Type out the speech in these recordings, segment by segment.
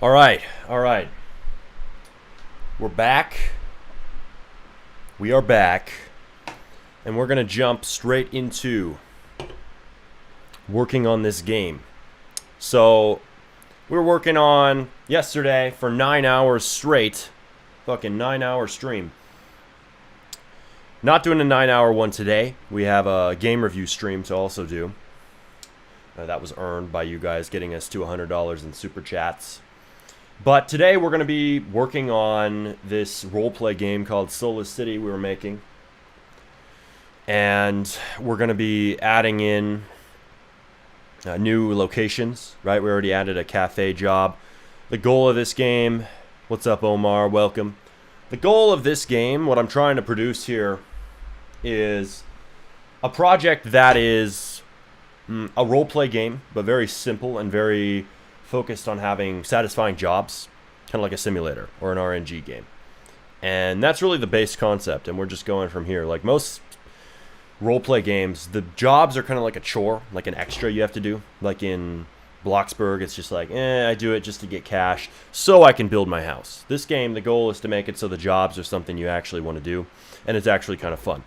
All right, all right. We're back. We are back. And we're going to jump straight into working on this game. So, we were working on yesterday for 9 hours straight. Fucking 9-hour stream. Not doing a 9-hour one today. We have a game review stream to also do. That was earned by you guys getting us to $100 in super chats. But today we're going to be working on this roleplay game called Soulless City we were making. And we're going to be adding in new locations, right? We already added a cafe job. The goal of this game... What's up, Omar? Welcome. The goal of this game, what I'm trying to produce here, is a project that is a roleplay game, but very simple and very focused on having satisfying jobs, kind of like a simulator or an RNG game. And that's really the base concept, and we're just going from here. Like most roleplay games, the jobs are kind of like a chore, like an extra you have to do. Like in Bloxburg, it's just like, I do it just to get cash so I can build my house. This game, the goal is to make it so the jobs are something you actually want to do, and it's actually kind of fun.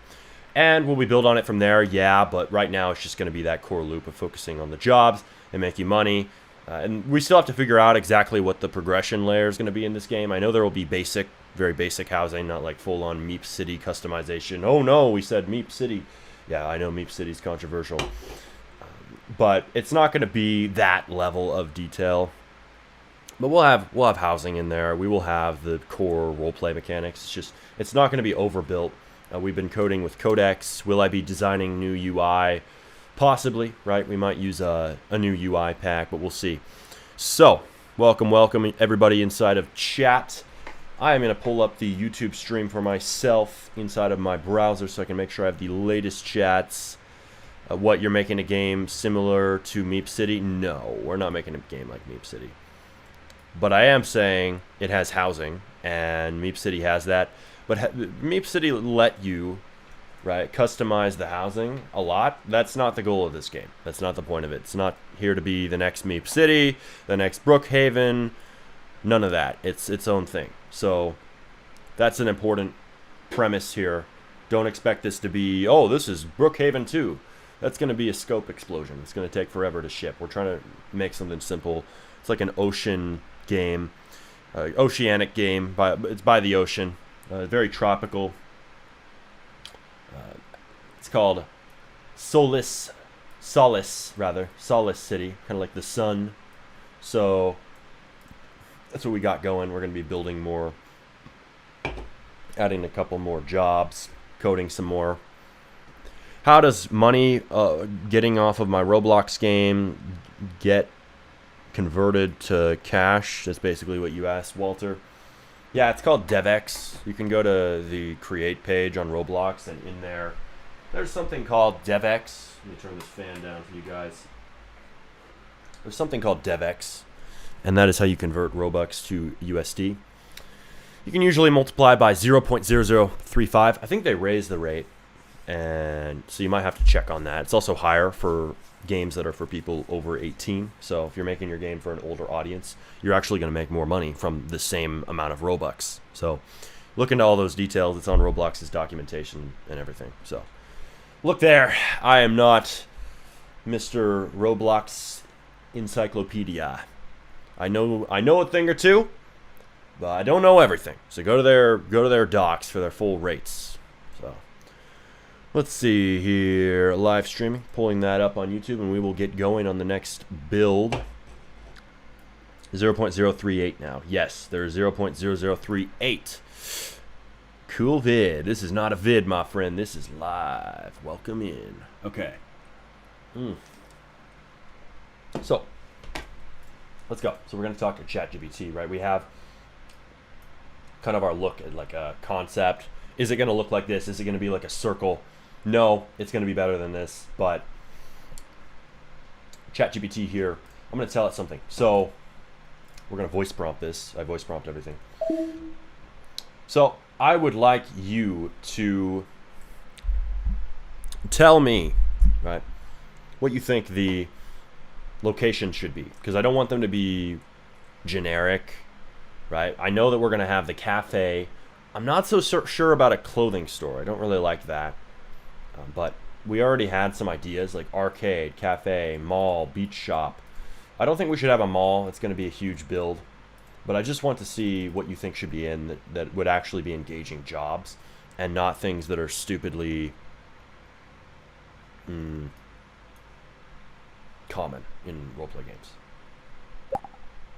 And will we build on it from there? Yeah, but right now it's just going to be that core loop of focusing on the jobs and making money. And we still have to figure out exactly what the progression layer is going to be in this game. I know there will be basic, very basic housing, not like full-on Meep City customization. Oh no, we said Meep City. Yeah, I know Meep City's controversial. But it's not going to be that level of detail. But we'll have housing in there. We will have the core roleplay mechanics. It's not going to be overbuilt. We've been coding with Codex. Will I be designing new UI? Possibly, right? We might use a new UI pack, but we'll see. So, welcome everybody inside of chat. I am going to pull up the YouTube stream for myself inside of my browser so I can make sure I have the latest chats. What, you're making a game similar to Meep City? No, we're not making a game like Meep City. But I am saying it has housing, and Meep City has that. But Meep City let you, right, customize the housing a lot. That's not the goal of this game. That's not the point of it. It's not here to be the next Meep City, the next Brookhaven. None of that. It's its own thing. So that's an important premise here. Don't expect this to be, oh, this is Brookhaven 2. That's going to be a scope explosion. It's going to take forever to ship. We're trying to make something simple. It's like an ocean game, oceanic game. It's by the ocean. Very tropical. It's called Solace City, kind of like the sun. So that's what we got going. We're going to be building more, adding a couple more jobs, coding some more. How does money getting off of my Roblox game get converted to cash? That's basically what you asked, Walter. Yeah, it's called DevX. You can go to the create page on Roblox, and in there's something called DevX. Let me turn this fan down for you guys. There's something called DevX, and that is how you convert Robux to USD. You can usually multiply by 0.0035. I think they raised the rate, and so you might have to check on that. It's also higher for games that are for people over 18. So if you're making your game for an older audience, you're actually going to make more money from the same amount of Robux. So look into all those details. It's on Roblox's documentation and everything. So look there. I am not Mr. Roblox Encyclopedia. I know a thing or two, but I don't know everything. So go to their docs for their full rates. So let's see here. Live streaming, pulling that up on YouTube, and we will get going on the next build. 0.038 now. Yes, there's 0.0038. Cool vid. This is not a vid, my friend. This is live. Welcome in. Okay. So, let's go. So we're going to talk to ChatGPT, right? We have kind of our look at like a concept. Is it going to look like this? Is it going to be like a circle? No, it's going to be better than this, but ChatGPT here, I'm going to tell it something. So we're going to voice prompt this. I voice prompt everything. So I would like you to tell me, right, what you think the location should be, because I don't want them to be generic, right? I know that we're going to have the cafe. I'm not so sure about a clothing store. I don't really like that. But we already had some ideas like arcade, cafe, mall, beach shop. I don't think we should have a mall. It's going to be a huge build. But I just want to see what you think should be in that would actually be engaging jobs and not things that are stupidly common in roleplay games.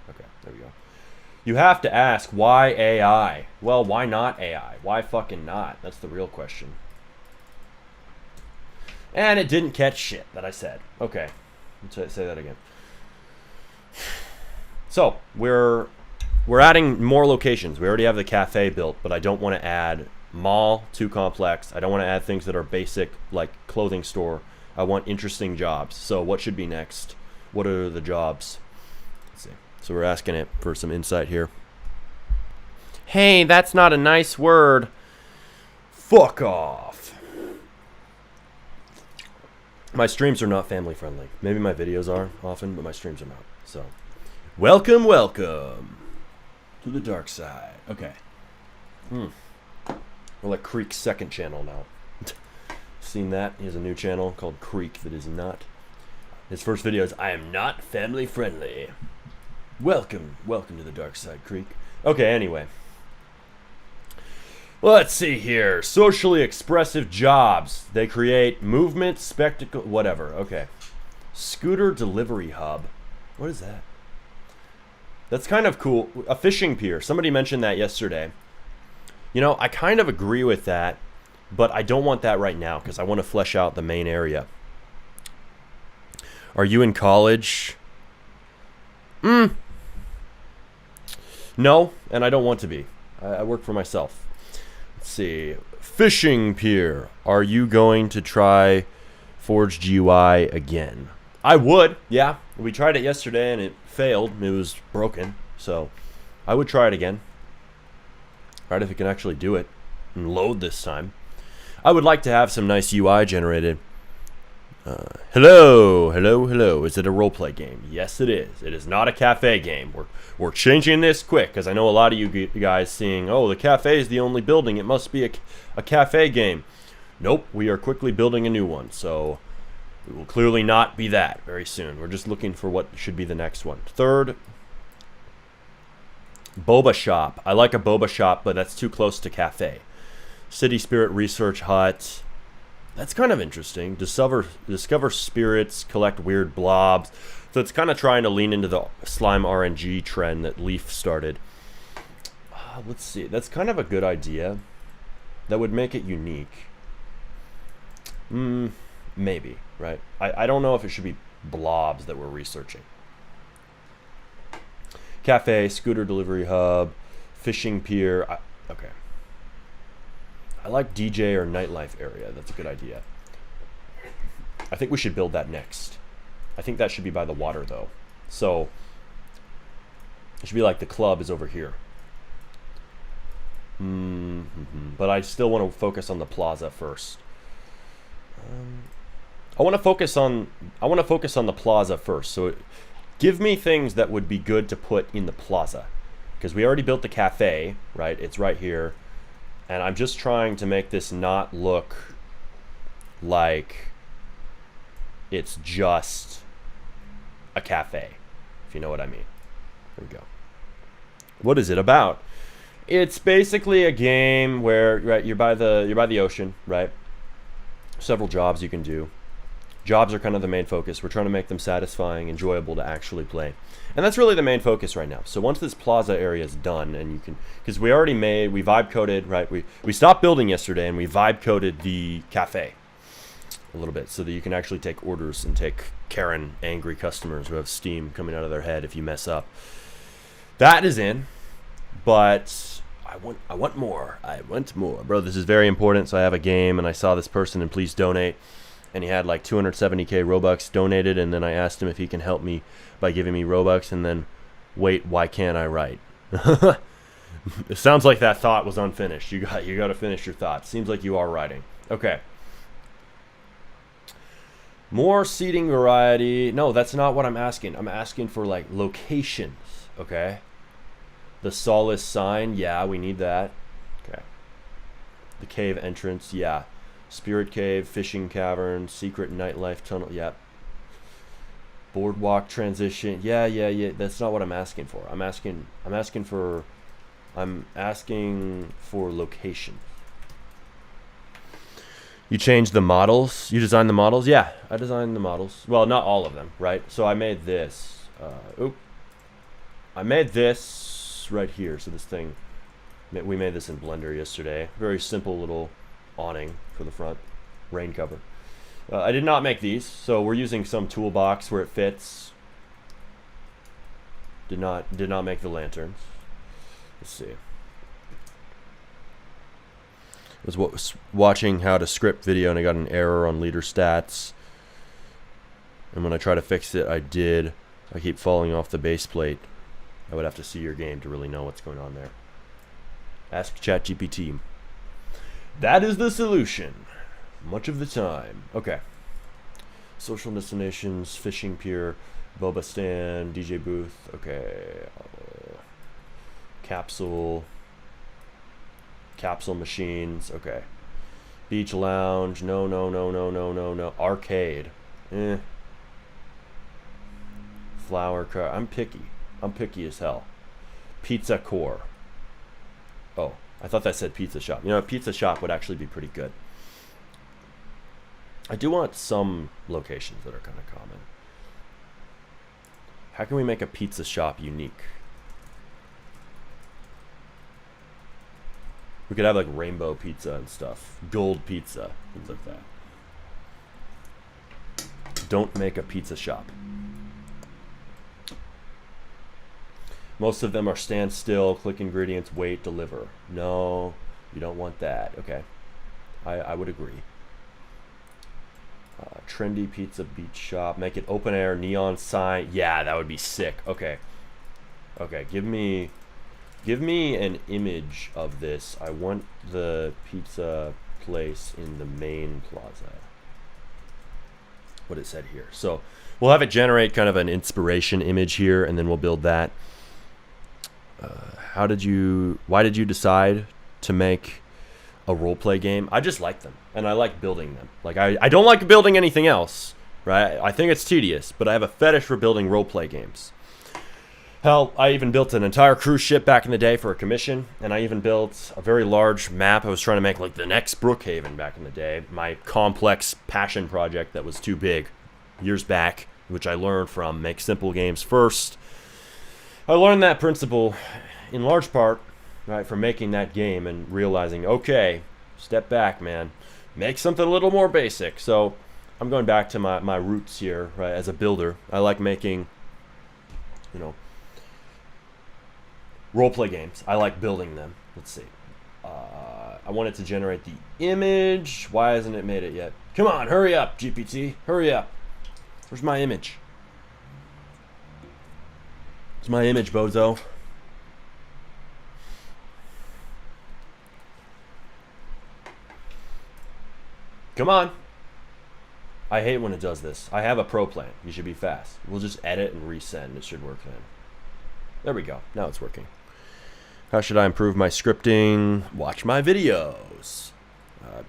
Okay, there we go. You have to ask, why AI? Well, why not AI? Why fucking not? That's the real question. And it didn't catch shit that I said. Okay, let's say that again. So, we're adding more locations. We already have the cafe built, but I don't want to add mall, too complex. I don't want to add things that are basic, like clothing store. I want interesting jobs. So what should be next? What are the jobs? Let's see. So we're asking it for some insight here. Hey, that's not a nice word. Fuck off. My streams are not family friendly. Maybe my videos are often, but my streams are not. So, welcome to the dark side. Okay. We're like Creek's second channel now. Seen that? He has a new channel called Creek that is not. His first video is, I am not family friendly. Welcome to the dark side, Creek. Okay, anyway. Let's see here. Socially expressive jobs. They create movement, spectacle, whatever. Okay. Scooter delivery hub. What is that? That's kind of cool. A fishing pier. Somebody mentioned that yesterday. You know, I kind of agree with that, but I don't want that right now because I want to flesh out the main area. Are you in college? No, and I don't want to be. I work for myself. Let's see. Fishing pier. Are you going to try Forged UI again? I would, yeah. We tried it yesterday and it failed. It was broken. So I would try it again. Right, if it can actually do it and load this time. I would like to have some nice UI generated. Hello. Is it a roleplay game? Yes, it is. It is not a cafe game. We're changing this quick because I know a lot of you guys seeing, oh, the cafe is the only building. It must be a cafe game. Nope, we are quickly building a new one. So it will clearly not be that very soon. We're just looking for what should be the next one. Third, boba shop. I like a boba shop, but that's too close to cafe. City Spirit Research Hut. That's kind of interesting. Discover spirits, collect weird blobs. So it's kind of trying to lean into the slime RNG trend that Leaf started. Let's see. That's kind of a good idea. That would make it unique. Maybe, right? I don't know if it should be blobs that we're researching. Cafe, scooter delivery hub, fishing pier. Okay. I like DJ or nightlife area. That's a good idea. I think we should build that next. I think that should be by the water, though. So it should be like the club is over here. But I still want to focus on the plaza first. I want to focus on the plaza first. So give me things that would be good to put in the plaza, because we already built the cafe, right? It's right here. And I'm just trying to make this not look like it's just a cafe, if you know what I mean. There we go. What is it about? It's basically a game where, right, you're by the ocean, right? Several jobs you can do. Jobs are kind of the main focus. We're trying to make them satisfying, enjoyable to actually play. And that's really the main focus right now. So once this plaza area is done, and you can, because we vibe coded, right? We stopped building yesterday and we vibe coded the cafe a little bit so that you can actually take orders and take Karen angry customers who have steam coming out of their head if you mess up. That is in, but I want more. I want more. Bro, this is very important. So I have a game and I saw this person and please donate. And he had like 270k Robux donated, and then I asked him if he can help me by giving me Robux, and then, wait, why can't I write? It sounds like that thought was unfinished. You got to finish your thought. Seems like you are writing. Okay. More seating variety. No, that's not what I'm asking. I'm asking for like locations, okay? The Solace sign, yeah, we need that. Okay. The cave entrance, yeah. Spirit cave, fishing cavern, secret nightlife tunnel, yeah. Boardwalk transition, yeah. That's not what I'm asking for. I'm asking for location. You changed the models? You designed the models? Yeah, I designed the models. Well, not all of them, right? So I made this. I made this right here. So this thing, we made this in Blender yesterday. Very simple little awning for the front, rain cover. I did not make these, so we're using some toolbox where it fits. Did not make the lanterns. Let's see. Was watching how to script video and I got an error on leader stats. And when I try to fix it, I keep falling off the base plate. I would have to see your game to really know what's going on there. Ask ChatGPT. That is the solution. Much of the time. Okay. Social destinations, fishing pier, boba stand, DJ booth. Okay. Capsule machines. Okay. Beach lounge. No. Arcade. Flower car. I'm picky as hell. Pizza core. Oh, I thought that said pizza shop. You know, a pizza shop would actually be pretty good. I do want some locations that are kind of common. How can we make a pizza shop unique? We could have like rainbow pizza and stuff. Gold pizza. Things like that. Don't make a pizza shop. Most of them are stand still, click ingredients, wait, deliver. No, you don't want that. Okay. I would agree. Trendy pizza beach shop. Make it open air, neon sign. Yeah, that would be sick. Okay. Okay, give me an image of this. I want the pizza place in the main plaza. What it said here. So we'll have it generate kind of an inspiration image here, and then we'll build that. Why did you decide to make a roleplay game? I just like them, and I like building them. Like I don't like building anything else, right? I think it's tedious, but I have a fetish for building roleplay games. Hell, I even built an entire cruise ship back in the day for a commission, and I even built a very large map. I was trying to make like the next Brookhaven back in the day. My complex passion project that was too big years back, which I learned from make simple games first. I learned that principle in large part, right, from making that game and realizing, okay, step back, man. Make something a little more basic. So I'm going back to my roots here, right, as a builder. I like making, you know, roleplay games. I like building them. Let's see. I wanted to generate the image. Why hasn't it made it yet? Come on, hurry up, GPT. Hurry up. Where's my image? It's my image, bozo. Come on. I hate when it does this. I have a pro plan. You should be fast. We'll just edit and resend. It should work then. There we go. Now it's working. How should I improve my scripting? Watch my videos.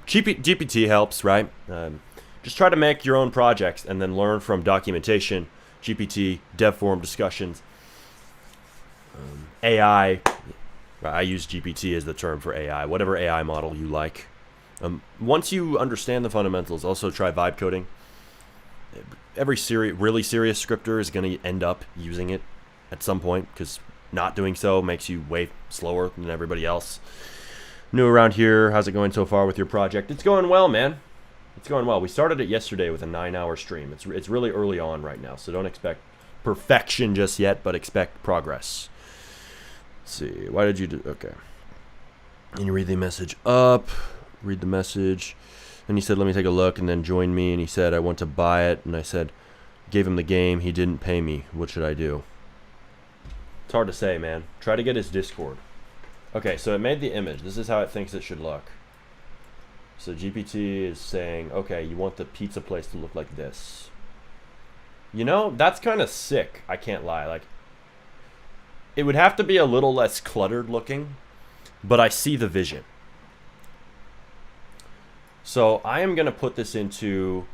GPT helps, right? Just try to make your own projects and then learn from documentation, GPT, dev forum discussions. AI, I use GPT as the term for AI, whatever AI model you like. Once you understand the fundamentals, also try vibe coding. Every really serious scripter is going to end up using it at some point, because not doing so makes you way slower than everybody else. New around here, how's it going so far with your project? It's going well, man. It's going well. We started it yesterday with a 9-hour stream. It's really early on right now, so don't expect perfection just yet, but expect progress. Let's see, why did you do, okay. And you read the message up, read the message, and he said, let me take a look, and then join me, and he said, I want to buy it, and I said, gave him the game, he didn't pay me, what should I do? It's hard to say, man. Try to get his Discord. Okay, so it made the image. This is how it thinks it should look. So GPT is saying, okay, you want the pizza place to look like this. You know, that's kind of sick. I can't lie. Like, it would have to be a little less cluttered looking, but I see the vision. So I am going to put this into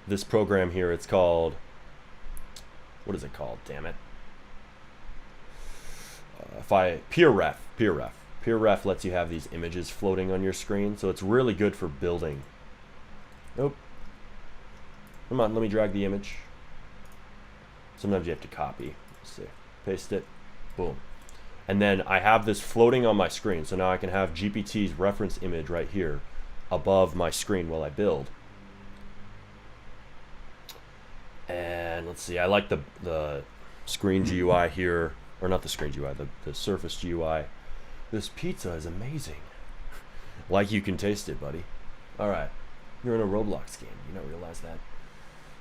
this program here. It's called, what is it called? Damn it. Peer ref lets you have these images floating on your screen, so it's really good for building. Nope. Come on, let me drag the image. Sometimes you have to copy. Let's see. Paste it. Boom. And then I have this floating on my screen, so now I can have GPT's reference image right here above my screen while I build. And let's see, I like the screen GUI here, or not the screen GUI, the Surface GUI. This pizza is amazing. Like you can taste it, buddy. All right, you're in a Roblox game. You don't realize that?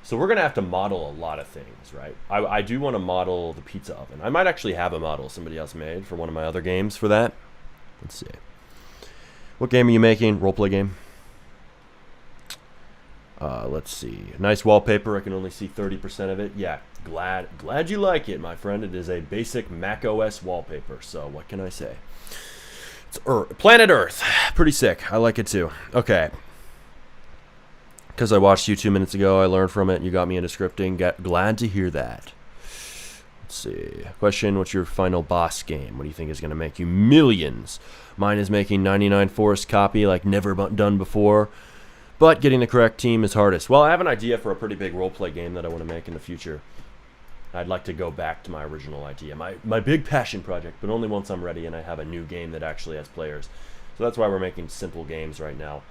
So we're gonna have to model a lot of things, right? I do want to model the pizza oven. I might actually have a model somebody else made for one of my other games for that. Let's see. What game are you making? Roleplay game. Let's see. Nice wallpaper. I can only see 30% of it. Yeah, glad you like it, my friend. It is a basic Mac OS wallpaper. So what can I say? It's Planet Earth. Pretty sick. I like it too. Okay. Because I watched you 2 minutes ago, I learned from it. You got me into scripting. Glad to hear that. Let's see. Question: what's your final boss game? What do you think is going to make you millions? Mine is making 99 Forest copy like never done before. But getting the correct team is hardest. Well, I have an idea for a pretty big roleplay game that I want to make in the future. I'd like to go back to my original idea, my big passion project, but only once I'm ready and I have a new game that actually has players. So that's why we're making simple games right now.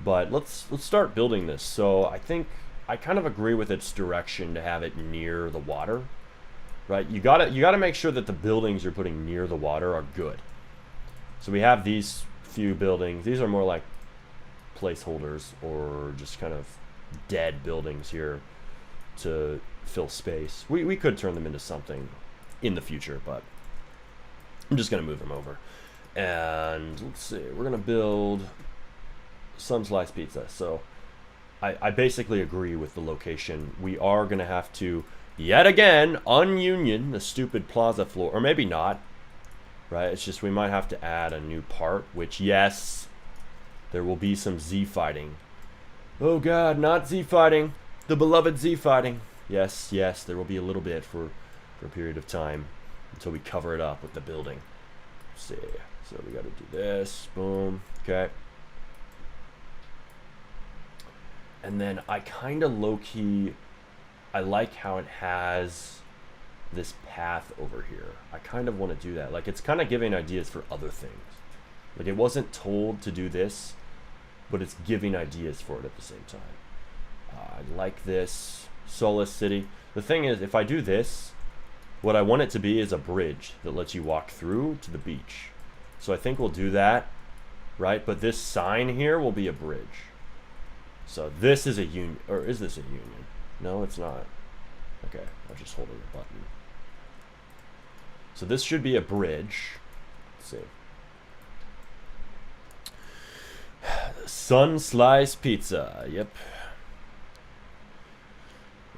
But let's start building this. So I think I kind of agree with its direction to have it near the water, right? You gotta make sure that the buildings you're putting near the water are good. So we have these few buildings. These are more like placeholders or just kind of dead buildings here to fill space. We could turn them into something in the future, but I'm just gonna move them over. And let's see, we're gonna build Sun Slice Pizza. So I basically agree with the location. We are gonna have to yet again ununion the stupid plaza floor, or maybe not, right? It's just we might have to add a new part, which yes, there will be some Z fighting. Oh god, not Z fighting. The beloved Z fighting. Yes, there will be a little bit for a period of time until we cover it up with the building. Let's see. So we got to do this. Boom. Okay. And then I kind of low-key, I like how it has this path over here. I kind of want to do that. Like, it's kind of giving ideas for other things. Like, it wasn't told to do this, but it's giving ideas for it at the same time. I like this. Solace City. The thing is, if I do this, what I want it to be is a bridge that lets you walk through to the beach. So I think we'll do that, right? But this sign here will be a bridge. So this is a union, or is this a union? No, it's not. Okay, I'll just hold the button. So this should be a bridge. Let's see. Sun Slice Pizza. Yep.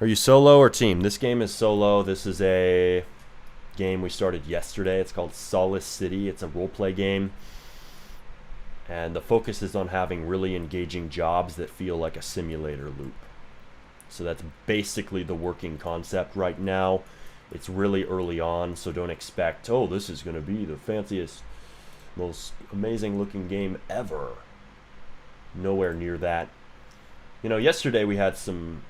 Are you solo or team? This game is solo. This is a game we started yesterday. It's called Solace City. It's a roleplay game. And the focus is on having really engaging jobs that feel like a simulator loop. So that's basically the working concept right now. It's really early on, so don't expect, oh, this is going to be the fanciest, most amazing looking game ever. Nowhere near that. You know, yesterday we had some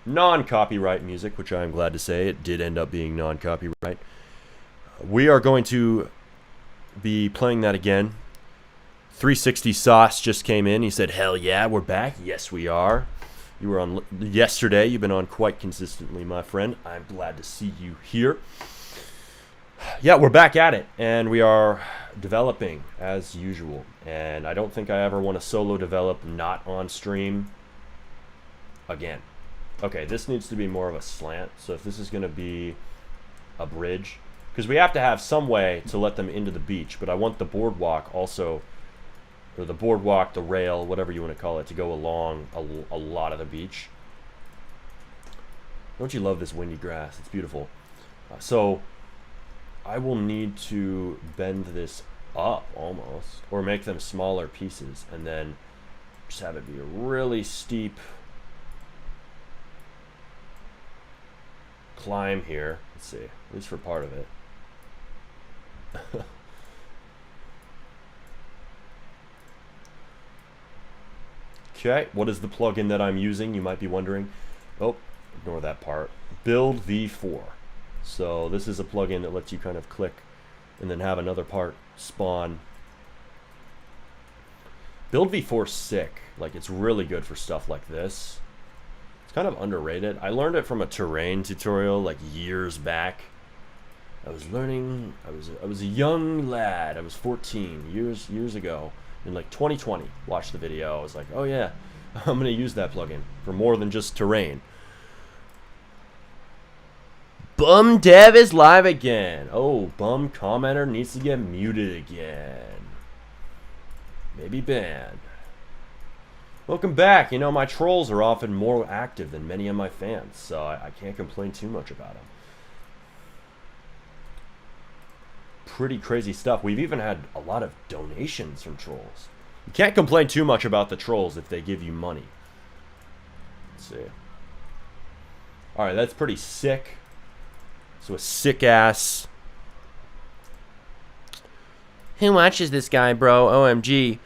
non-copyright music, which I'm glad to say it did end up being non-copyright. We are going to be playing that again. 360 Sauce just came in. He said, hell yeah, we're back. Yes, we are. You were on yesterday. You've been on quite consistently, my friend. I'm glad to see you here. Yeah, we're back at it, and we are developing as usual. And I don't think I ever want to solo develop not on stream again. Okay, this needs to be more of a slant. So if this is going to be a bridge, because we have to have some way to let them into the beach, but I want the boardwalk also or the boardwalk, the rail, whatever you want to call it, to go along a lot of the beach. Don't you love this windy grass? It's beautiful. So I will need to bend this up almost, or make them smaller pieces, and then just have it be a really steep climb here. Let's see, at least for part of it. Okay, what is the plugin that I'm using? You might be wondering. Oh, ignore that part. Build V4. So this is a plugin that lets you kind of click and then have another part spawn. Build V4's sick. Like, it's really good for stuff like this. It's kind of underrated. I learned it from a terrain tutorial like years back. I was learning, I was a young lad. I was 14 years ago in like 2020. Watched the video. I was like, oh yeah, I'm gonna use that plugin for more than just terrain. Bum Dev is live again. Oh, bum commenter needs to get muted again. Maybe banned. Welcome back. You know, my trolls are often more active than many of my fans, so I can't complain too much about them. Pretty crazy stuff. We've even had a lot of donations from trolls. You can't complain too much about the trolls if they give you money. Let's see. Alright, that's pretty sick. So a sick ass. Who watches this guy, bro? OMG.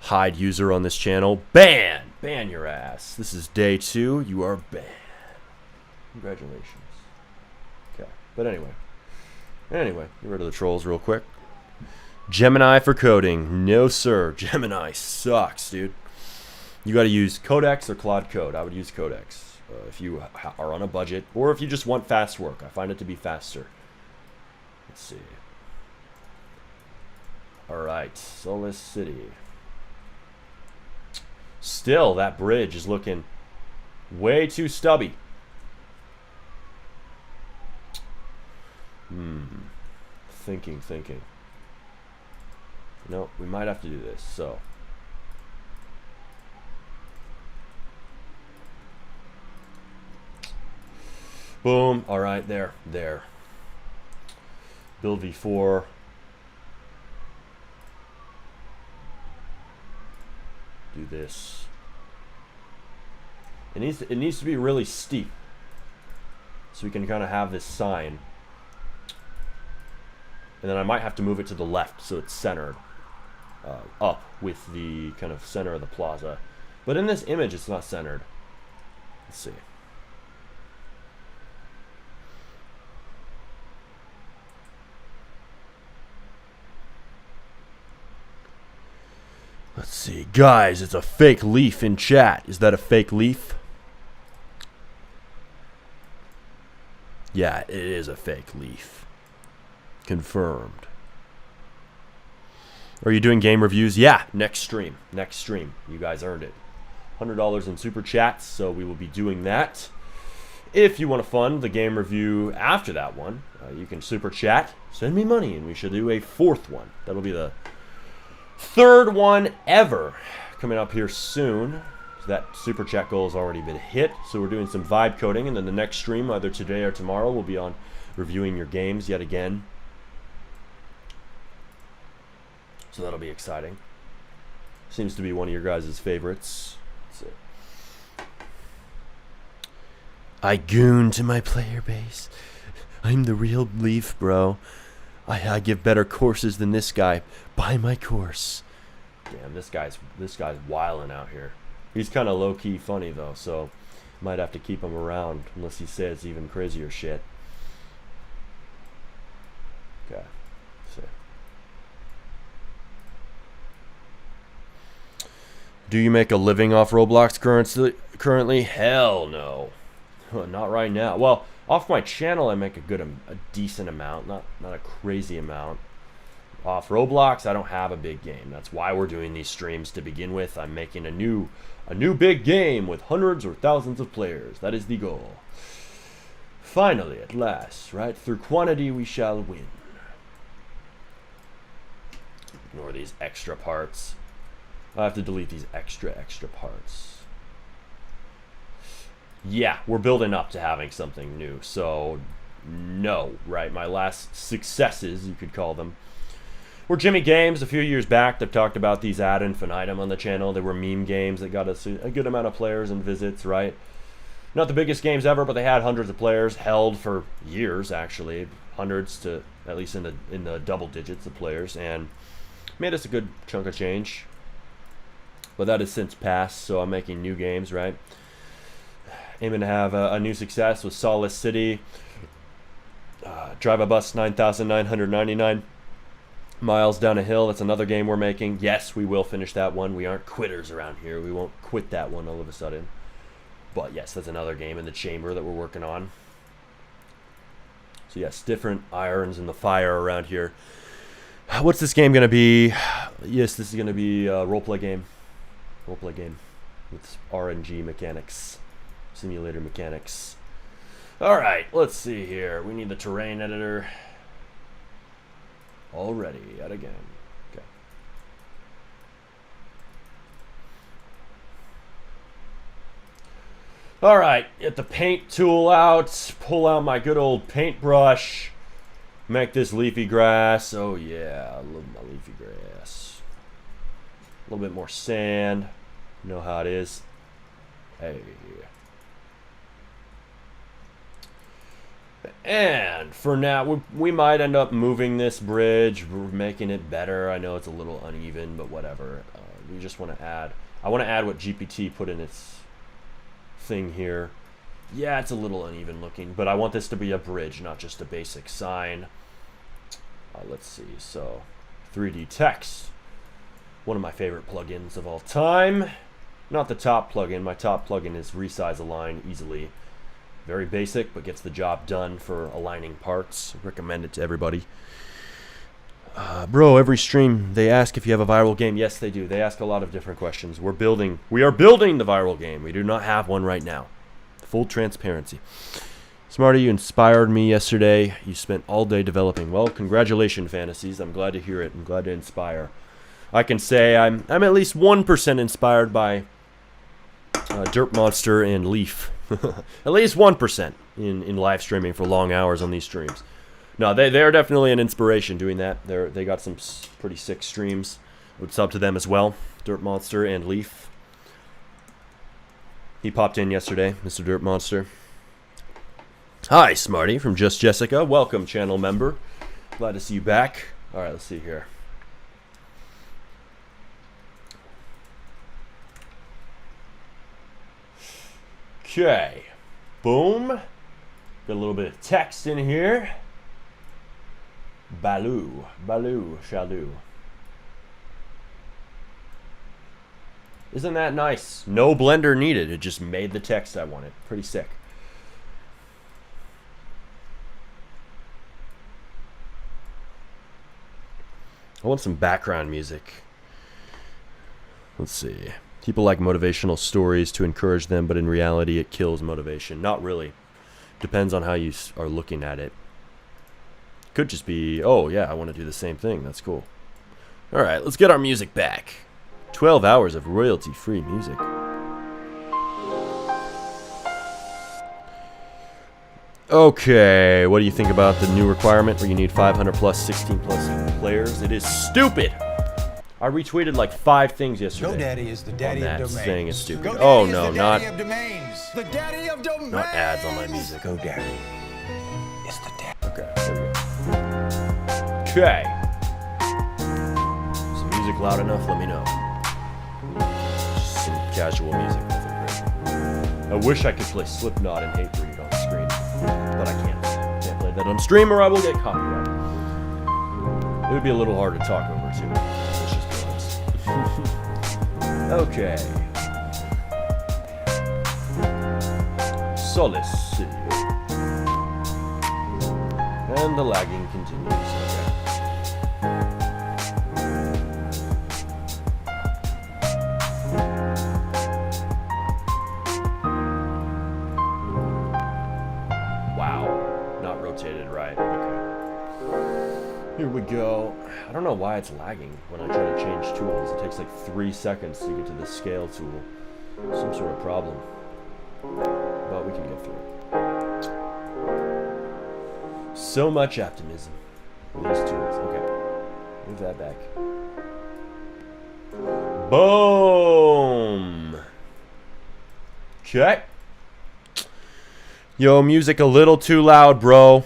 Hide user on this channel. Ban! Ban your ass. This is day 2. You are banned. Congratulations. Okay. But anyway, get rid of the trolls real quick. Gemini for coding. No, sir. Gemini sucks, dude. You got to use Codex or Claude Code. I would use Codex if you are on a budget, or if you just want fast work. I find it to be faster. Let's see. All right, Solace City. Still, that bridge is looking way too stubby. Thinking. No, we might have to do this, so. Boom. All right, there. Build V4. Do this. It needs to be really steep, so we can kind of have this sign. And then I might have to move it to the left so it's centered up with the kind of center of the plaza. But in this image, it's not centered. Let's see. Let's see. Guys, it's a fake leaf in chat. Is that a fake leaf? Yeah, it is a fake leaf. Confirmed. Are you doing game reviews? Yeah, next stream. You guys earned it. $100 in super chats, so we will be doing that. If you want to fund the game review after that one, you can super chat, send me money, and we should do a 4th one. That'll be the 3rd one ever coming up here soon. So that super chat goal has already been hit. So we're doing some vibe coding, and then the next stream, either today or tomorrow, will be on reviewing your games yet again. So that'll be exciting. Seems to be one of your guys' favorites. I goon to my player base. I'm the real Leaf, bro. I give better courses than this guy. Buy my course. Damn, this guy's wilding out here. He's kind of low-key funny, though, so might have to keep him around unless he says even crazier shit. Okay. So. Do you make a living off Roblox currently? Hell no. Not right now. Well, off my channel I make a decent amount, not a crazy amount. Off Roblox I don't have a big game. That's why we're doing these streams to begin with. I'm making a new big game with hundreds or thousands of players. That is the goal. Finally, at last, right? Through quantity we shall win. Ignore these extra parts. I have to delete these extra parts. Yeah, we're building up to having something new. So, no, right? My last successes, you could call them, were Jimmy Games a few years back. They've talked about these ad infinitum on the channel. They were meme games that got us a good amount of players and visits, right? Not the biggest games ever, but they had hundreds of players, held for years, actually. Hundreds to, at least in the double digits of players, and made us a good chunk of change. But that has since passed, so I'm making new games, right? Aiming to have a new success with Solace City. Drive a Bus 9,999 miles down a hill. That's another game we're making. Yes, we will finish that one. We aren't quitters around here. We won't quit that one all of a sudden. But yes, that's another game in the chamber that we're working on. So yes, different irons in the fire around here. What's this game going to be? Yes, this is going to be a roleplay game. Roleplay game with RNG mechanics. Simulator mechanics. Alright, let's see here. We need the terrain editor. Already, yet again. Okay. Alright, get the paint tool out. Pull out my good old paintbrush. Make this leafy grass. Oh yeah, I love my leafy grass. A little bit more sand. You know how it is. Hey. And for now, we might end up moving this bridge. We're making it better. I know it's a little uneven, but whatever. We just want to add. I want to add what GPT put in its thing here. Yeah, it's a little uneven looking, but I want this to be a bridge, not just a basic sign. Let's see. So, 3D text. One of my favorite plugins of all time. Not the top plugin. My top plugin is Resize Align Easily. Very basic, but gets the job done for aligning parts. Recommend it to everybody. Bro, every stream they ask if you have a viral game. Yes, they do. They ask a lot of different questions. We are building the viral game. We do not have one right now. Full transparency. Smarty, you inspired me yesterday. You spent all day developing. Well, congratulations, Fantasies. I'm glad to hear it. I'm glad to inspire. I can say I'm at least 1% inspired by Dirt Monster and Leaf. At least 1% in live streaming for long hours on these streams. No, they are definitely an inspiration doing that. They got some pretty sick streams. I would sub to them as well. Dirt Monster and Leaf. He popped in yesterday, Mr. Dirt Monster. Hi, Smarty from Just Jessica. Welcome, channel member. Glad to see you back. All right, let's see here. Okay, boom. Got a little bit of text in here. Baloo, Shaloo. Isn't that nice? No blender needed. It just made the text I wanted. Pretty sick. I want some background music. Let's see. People like motivational stories to encourage them, but in reality it kills motivation. Not really. Depends on how you are looking at it. Could just be, oh yeah, I want to do the same thing. That's cool. Alright, let's get our music back. 12 hours of royalty-free music. Okay, what do you think about the new requirement where you need 500 plus 16 plus players? It is stupid. I retweeted like 5 things yesterday. GoDaddy is the daddy of domains. Saying it's stupid. GoDaddy oh is no, the not daddy of domains. The daddy of domains. not ads on my music. GoDaddy is the daddy. Okay, there we go. Okay. Is the music loud enough? Let me know. Just some casual music. Nothing great. I wish I could play Slipknot and Hatebreed on screen, but I can't. Can't play that on stream or I will get copyrighted. It would be a little hard to talk over too. Let's just be honest. Okay. Solace City. And the lagging continues. Wow. Not rotated right. Okay. Here we go. I don't know why it's lagging when I try to change tools. It takes like 3 seconds to get to the scale tool. Some sort of problem. But we can get through it. So much optimism with these tools. Okay. Move that back. Boom! Okay. Yo, music a little too loud, bro.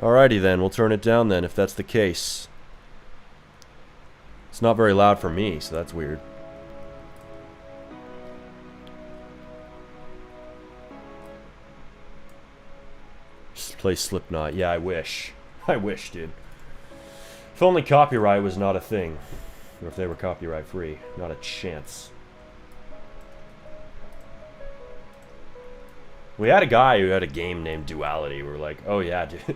Alrighty then, we'll turn it down then if that's the case. It's not very loud for me, so that's weird. Just play Slipknot. Yeah, I wish. I wish, dude. If only copyright was not a thing. Or if they were copyright free. Not a chance. We had a guy who had a game named Duality. We were like, oh yeah, dude,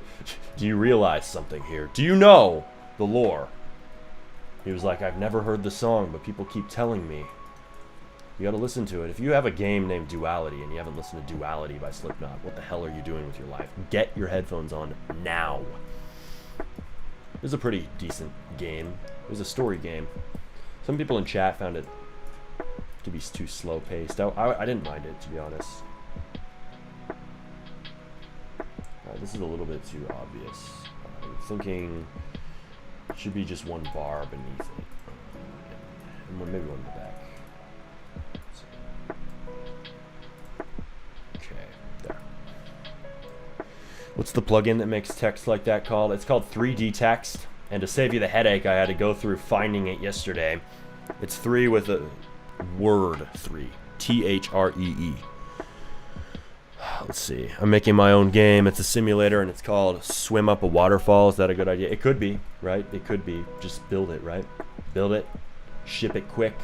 do you realize something here? Do you know the lore? He was like, I've never heard the song, but people keep telling me. You gotta listen to it. If you have a game named Duality and you haven't listened to Duality by Slipknot, what the hell are you doing with your life? Get your headphones on now. It was a pretty decent game. It was a story game. Some people in chat found it to be too slow-paced. I didn't mind it, to be honest. This is a little bit too obvious. I'm thinking it should be just one bar beneath it. And maybe one in the back. Okay, there. What's the plugin that makes text like that called? It's called 3D Text. And to save you the headache, I had to go through finding it yesterday. It's 3 with a word 3. T-H-R-E-E. Let's see. I'm making my own game. It's a simulator, and it's called Swim Up a Waterfall. Is that a good idea? It could be, right? It could be. Just build it, right? Build it. Ship it quick.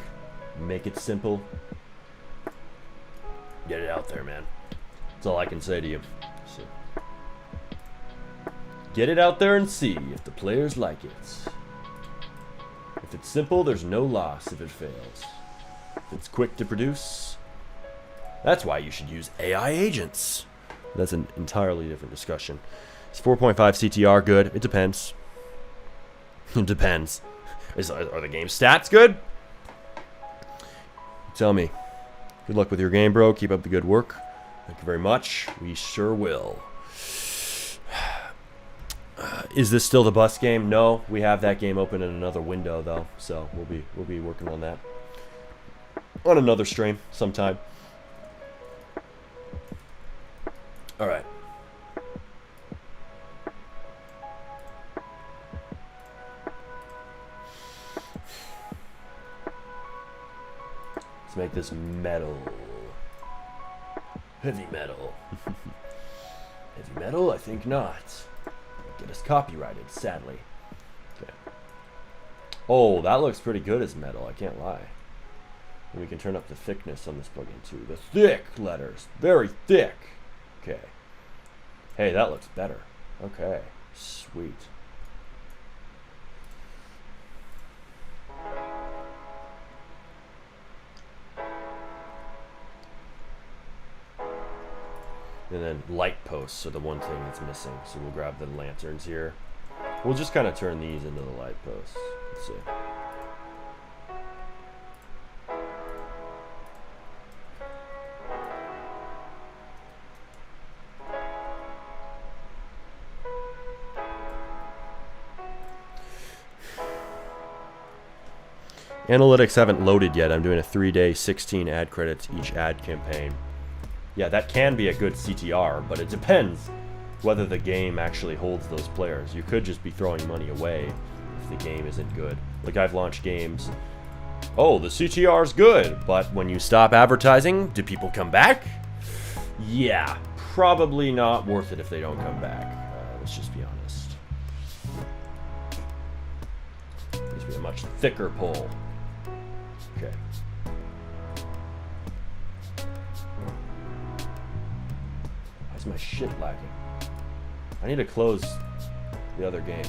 Make it simple. Get it out there, man. That's all I can say to you. So, get it out there and see if the players like it. If it's simple, there's no loss if it fails. If it's quick to produce... That's why you should use AI agents. That's an entirely different discussion. Is 4.5 CTR good? It depends. It depends. Are the game stats good? Tell me. Good luck with your game, bro. Keep up the good work. Thank you very much. We sure will. Is this still the bus game? No, we have that game open in another window though, so we'll be working on that on another stream sometime. All right. Let's make this metal. Heavy metal. Heavy metal? I think not. Get us copyrighted, sadly. Okay. Oh, that looks pretty good as metal, I can't lie. And we can turn up the thickness on this plugin too. The thick letters. Very thick. Okay. Hey, that looks better. Okay. Sweet. And then light posts are the one thing that's missing. So we'll grab the lanterns here. We'll just kind of turn these into the light posts. Let's see. Analytics haven't loaded yet. I'm doing a 3-day, 16 ad credits each ad campaign. Yeah, that can be a good CTR, but it depends whether the game actually holds those players. You could just be throwing money away if the game isn't good. Like, I've launched games. Oh, the CTR is good, but when you stop advertising, do people come back? Yeah, probably not worth it if they don't come back. Let's just be honest. Needs to be a much thicker pull. Okay. Why is my shit lagging? I need to close the other game.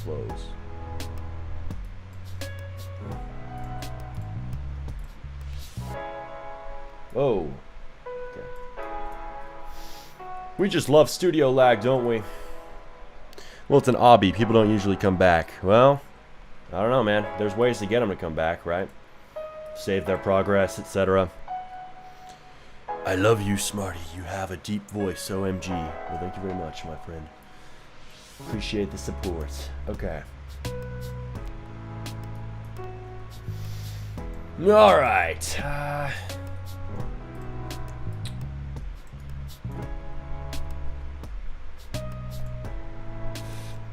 Close. Oh. Okay. We just love studio lag, don't we? Well, it's an obby. People don't usually come back. Well, I don't know, man. There's ways to get them to come back, right? Save their progress, etc. I love you, Smarty. You have a deep voice, OMG. Well, thank you very much, my friend. Appreciate the support. Okay. Alright.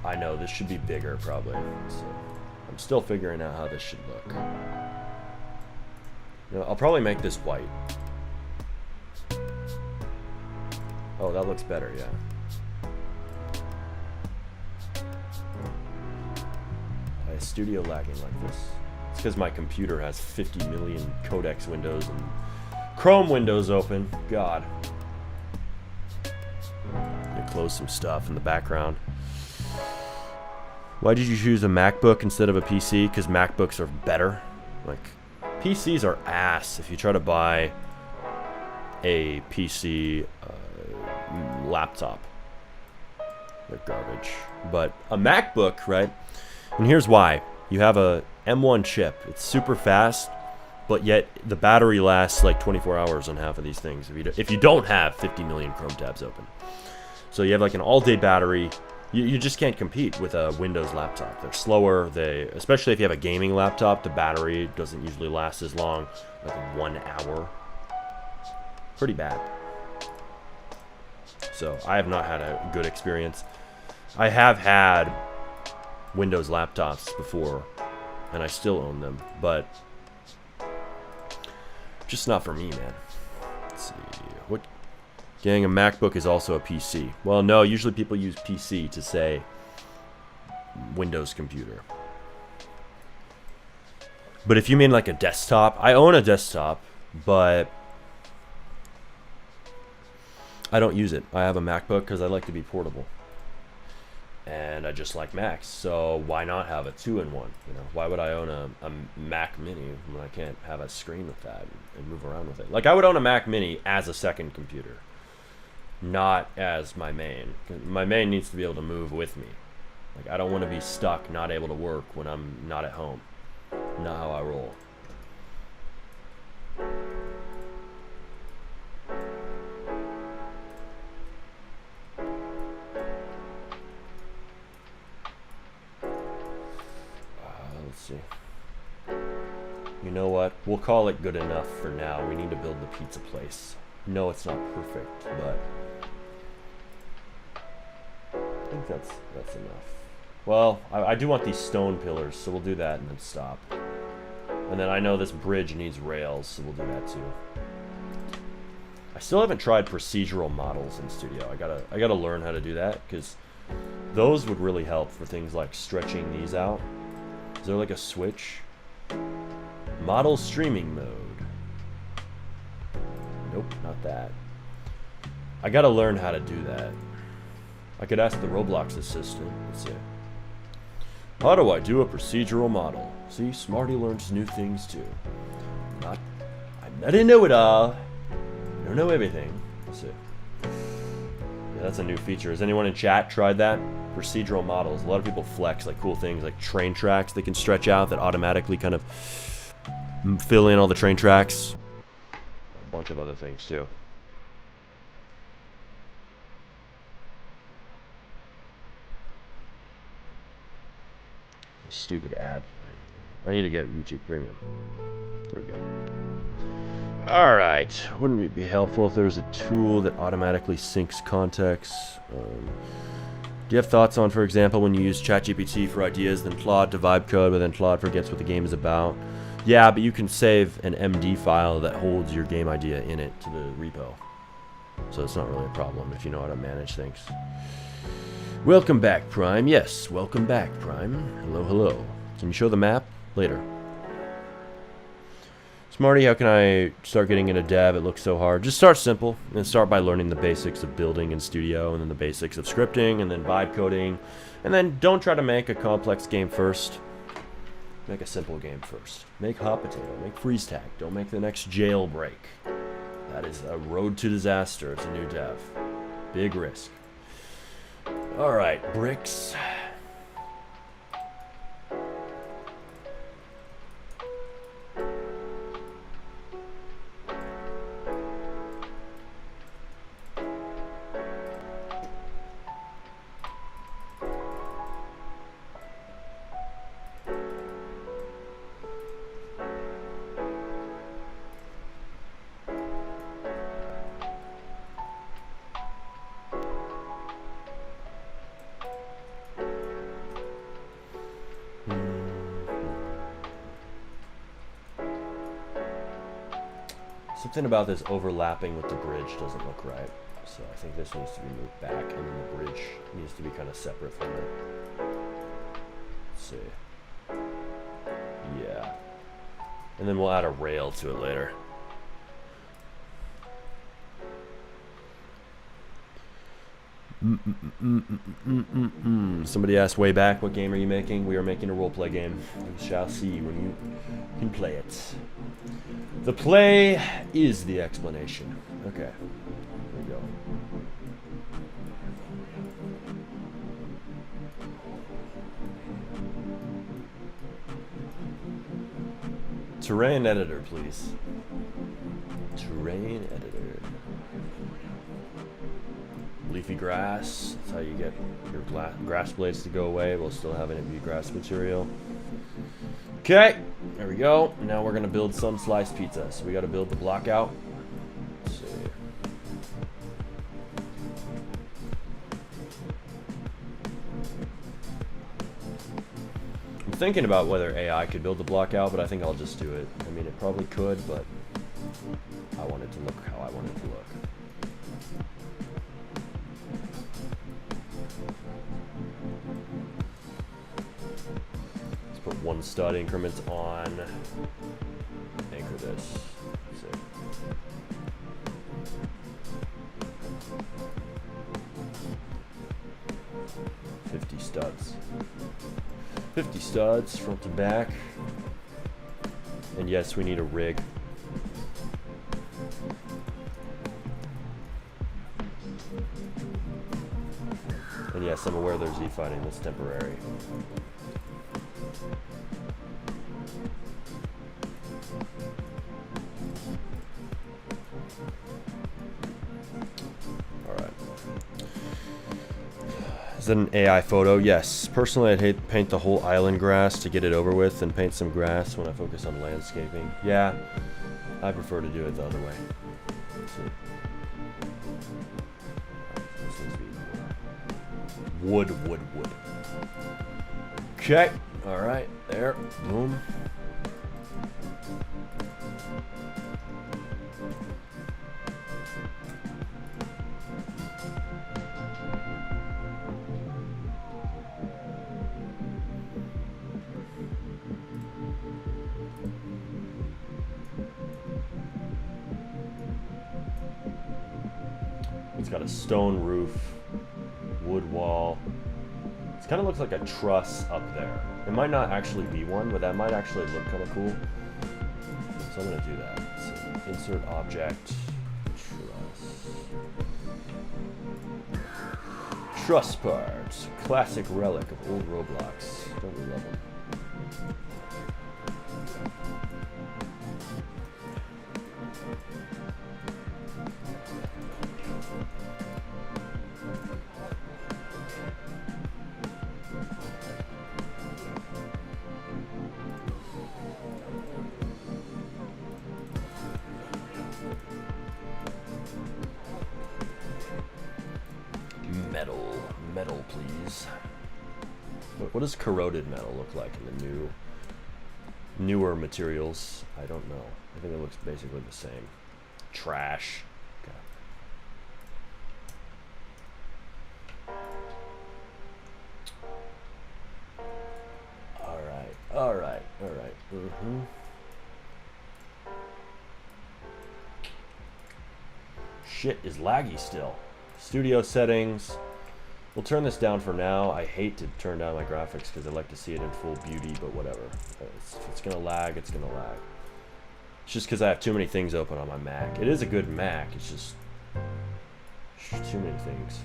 I know, this should be bigger, probably. So, I'm still figuring out how this should look. You know, I'll probably make this white. Oh, that looks better, yeah. Why is Studio lagging like this? It's because my computer has 50 million codex windows and Chrome windows open. God. Let me close some stuff in the background. Why did you choose a MacBook instead of a PC? Because MacBooks are better. Like, PCs are ass. If you try to buy a PC laptop, they're garbage. But a MacBook, right? And here's why. You have a M1 chip. It's super fast, but yet the battery lasts like 24 hours on half of these things if you don't have 50 million Chrome tabs open. So you have like an all-day battery. You just can't compete with a Windows laptop. They're slower. Especially if you have a gaming laptop, the battery doesn't usually last as long, like 1 hour. Pretty bad. So I have not had a good experience. I have had Windows laptops before, and I still own them, but just not for me, man. Let's see. What? Gang, a MacBook is also a PC. Well, no, usually people use PC to say Windows computer. But if you mean like a desktop, I own a desktop, but I don't use it. I have a MacBook because I like to be portable. And I just like Macs, so why not have a 2-in-1? You know, why would I own a Mac Mini when I can't have a screen with that and move around with it? Like, I would own a Mac Mini as a second computer, not as my main. My main needs to be able to move with me. Like, I don't want to be stuck, not able to work when I'm not at home. Not how I roll. See. You know what? We'll call it good enough for now. We need to build the pizza place. No, it's not perfect, but I think that's enough. Well, I do want these stone pillars, so we'll do that and then stop. And then I know this bridge needs rails, so we'll do that too. I still haven't tried procedural models in Studio. I gotta learn how to do that, because those would really help for things like stretching these out. Is there like a switch? Model streaming mode. Nope, not that. I gotta learn how to do that. I could ask the Roblox assistant. Let's see. How do I do a procedural model? See, Smarty learns new things too. I'm not a know-it-all. I don't know everything. Let's see. Yeah, that's a new feature. Has anyone in chat tried that? Procedural models. A lot of people flex like cool things like train tracks they can stretch out that automatically kind of fill in all the train tracks. A bunch of other things too. Stupid ad. I need to get YouTube Premium. There we go. Alright. Wouldn't it be helpful if there was a tool that automatically syncs contexts? Do you have thoughts on, for example, when you use ChatGPT for ideas, then Claude to vibe code, but then Claude forgets what the game is about? Yeah, but you can save an MD file that holds your game idea in it to the repo. So it's not really a problem if you know how to manage things. Welcome back, Prime. Yes, welcome back, Prime. Hello, hello. Can you show the map? Later. Smarty, how can I start getting into dev? It looks so hard. Just start simple and start by learning the basics of building in Studio, and then the basics of scripting, and then vibe coding. And then don't try to make a complex game first. Make a simple game first. Make hot potato. Make freeze tag. Don't make the next jailbreak. That is a road to disaster as a new dev. Big risk. All right, bricks. Something about this overlapping with the bridge doesn't look right. So I think this needs to be moved back, and then the bridge needs to be kind of separate from it. Let's see. Yeah. And then we'll add a rail to it later. Somebody asked way back, what game are you making? We are making a roleplay game. You shall see when you can play it. The play is the explanation. Okay, there we go. Terrain editor, please. Terrain editor. Leafy grass. That's how you get your grass blades to go away while still having it be grass material. Okay, there we go. Now we're gonna build some sliced pizza. So we gotta build the block out. Let's see. I'm thinking about whether AI could build the block out, but I think I'll just do it. I mean, it probably could, but I want it to look how I want it to look. Put one stud increment on. Anchor this. Let's see. $50 studs. 50 studs front to back. And yes, we need a rig. And yes, I'm aware there's Z-fighting. That's temporary. Is that an AI photo? Yes. Personally, I'd hate to paint the whole island grass to get it over with and paint some grass when I focus on landscaping. Yeah, I prefer to do it the other way. Let's see. This needs to be wood. Okay. All right. There. Boom. It's got a stone roof, wood wall. It kind of looks like a truss up there. It might not actually be one, but that might actually look kind of cool. So I'm going to do that. So insert object, truss. Truss parts. Classic relic of old Roblox. Don't we love them? Metal, please. What does corroded metal look like in the newer materials? I don't know. I think it looks basically the same. Trash. Okay. All right. Shit is laggy still. Studio settings. We'll turn this down for now. I hate to turn down my graphics because I like to see it in full beauty, but whatever. If it's gonna lag, it's gonna lag. It's just because I have too many things open on my Mac. It is a good Mac. It's just too many things.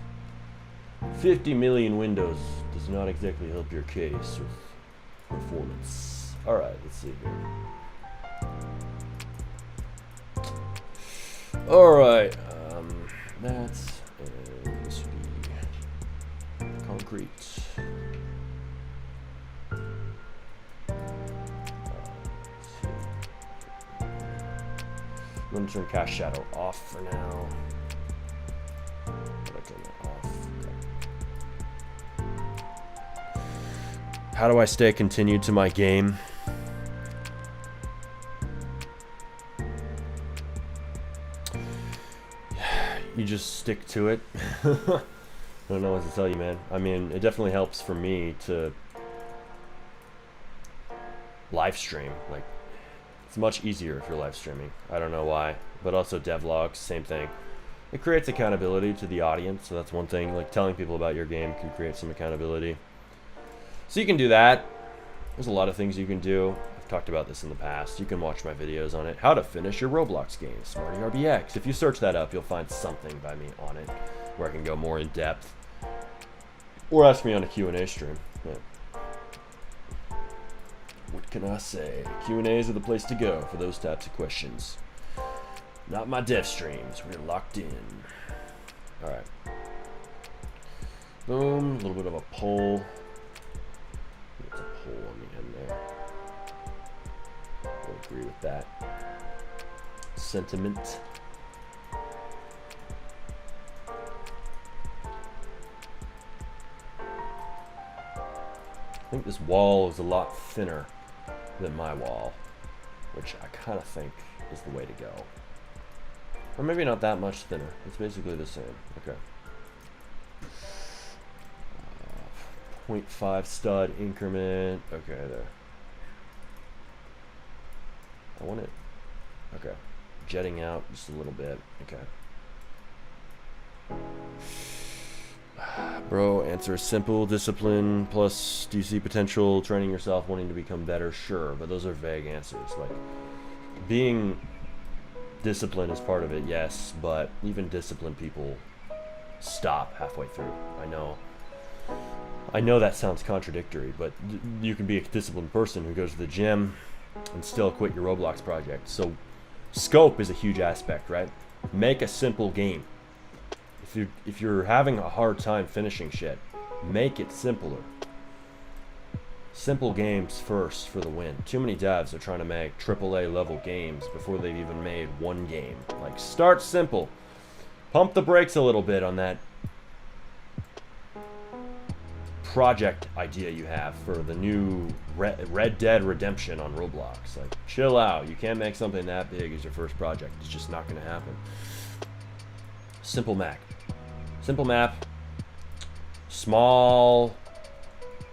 50 million windows does not exactly help your case with performance. Alright, let's see here. Alright, that's, this would be concrete. I'm going to turn cast shadow off for now. How do I turn that off? Okay. How do I stay continued to my game? You just stick to it. I don't know what to tell you, man. I mean, it definitely helps for me to live stream. Like, it's much easier if you're live streaming. I don't know why, but also devlogs, same thing. It creates accountability to the audience, so that's one thing. Like, telling people about your game can create some accountability. So you can do that. There's a lot of things you can do. I've talked about this in the past. You can watch my videos on it. How to finish your Roblox game, Smarty RBX. If you search that up, you'll find something by me on it where I can go more in depth. Or ask me on a Q&A stream. Yeah. What can I say? Q&As are the place to go for those types of questions. Not my dev streams. We're locked in. Alright. Boom. A little bit of a pull. There's a pull on the end there. I agree with that sentiment. I think this wall is a lot thinner than my wall, which I kind of think is the way to go. Or maybe not that much thinner. It's basically the same. Okay. 0.5 stud increment. Okay, there. I want it. Okay. Jetting out just a little bit. Okay. Bro, answer is simple. Discipline plus do you see potential training yourself, wanting to become better? Sure, but those are vague answers. Like, being disciplined is part of it, yes, but even disciplined people stop halfway through. I know that sounds contradictory, but you can be a disciplined person who goes to the gym and still quit your Roblox project. So scope is a huge aspect, right? Make a simple game. If you're having a hard time finishing shit, make it simpler. Simple games first for the win. Too many devs are trying to make AAA level games before they've even made one game. Like, start simple. Pump the brakes a little bit on that project idea you have for the new Red Dead Redemption on Roblox. Like, chill out. You can't make something that big as your first project. It's just not going to happen. Simple map. Simple map. Small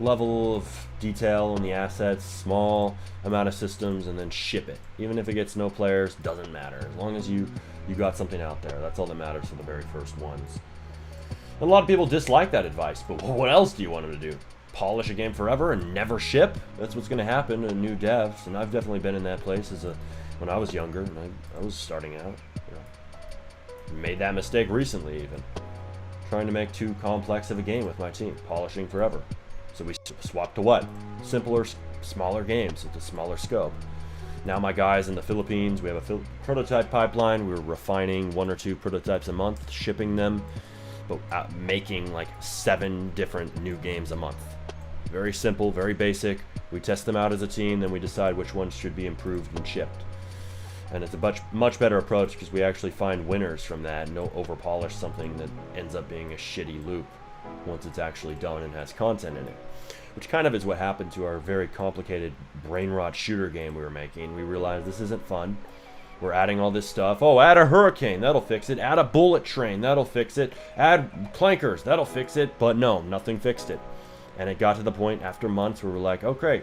level of detail on the assets. Small amount of systems, and then ship it. Even if it gets no players, doesn't matter. As long as you got something out there. That's all that matters for the very first ones. A lot of people dislike that advice, but what else do you want them to do? Polish a game forever and never ship? That's what's going to happen to new devs, and I've definitely been in that place when I was younger, and I was starting out. Made that mistake recently, even. Trying to make too complex of a game with my team. Polishing forever. So we swapped to what? Simpler, smaller games with a smaller scope. Now my guys in the Philippines, we have a prototype pipeline. We're refining 1 or 2 prototypes a month, shipping them, but making like 7 different new games a month. Very simple, very basic. We test them out as a team, then we decide which ones should be improved and shipped. And it's a much better approach because we actually find winners from that, no over-polish something that ends up being a shitty loop once it's actually done and has content in it. Which kind of is what happened to our very complicated brain rot shooter game we were making. We realized this isn't fun. We're adding all this stuff. Oh, add a hurricane, that'll fix it. Add a bullet train, that'll fix it. Add clankers, that'll fix it. But no, nothing fixed it. And it got to the point after months where we're like, okay,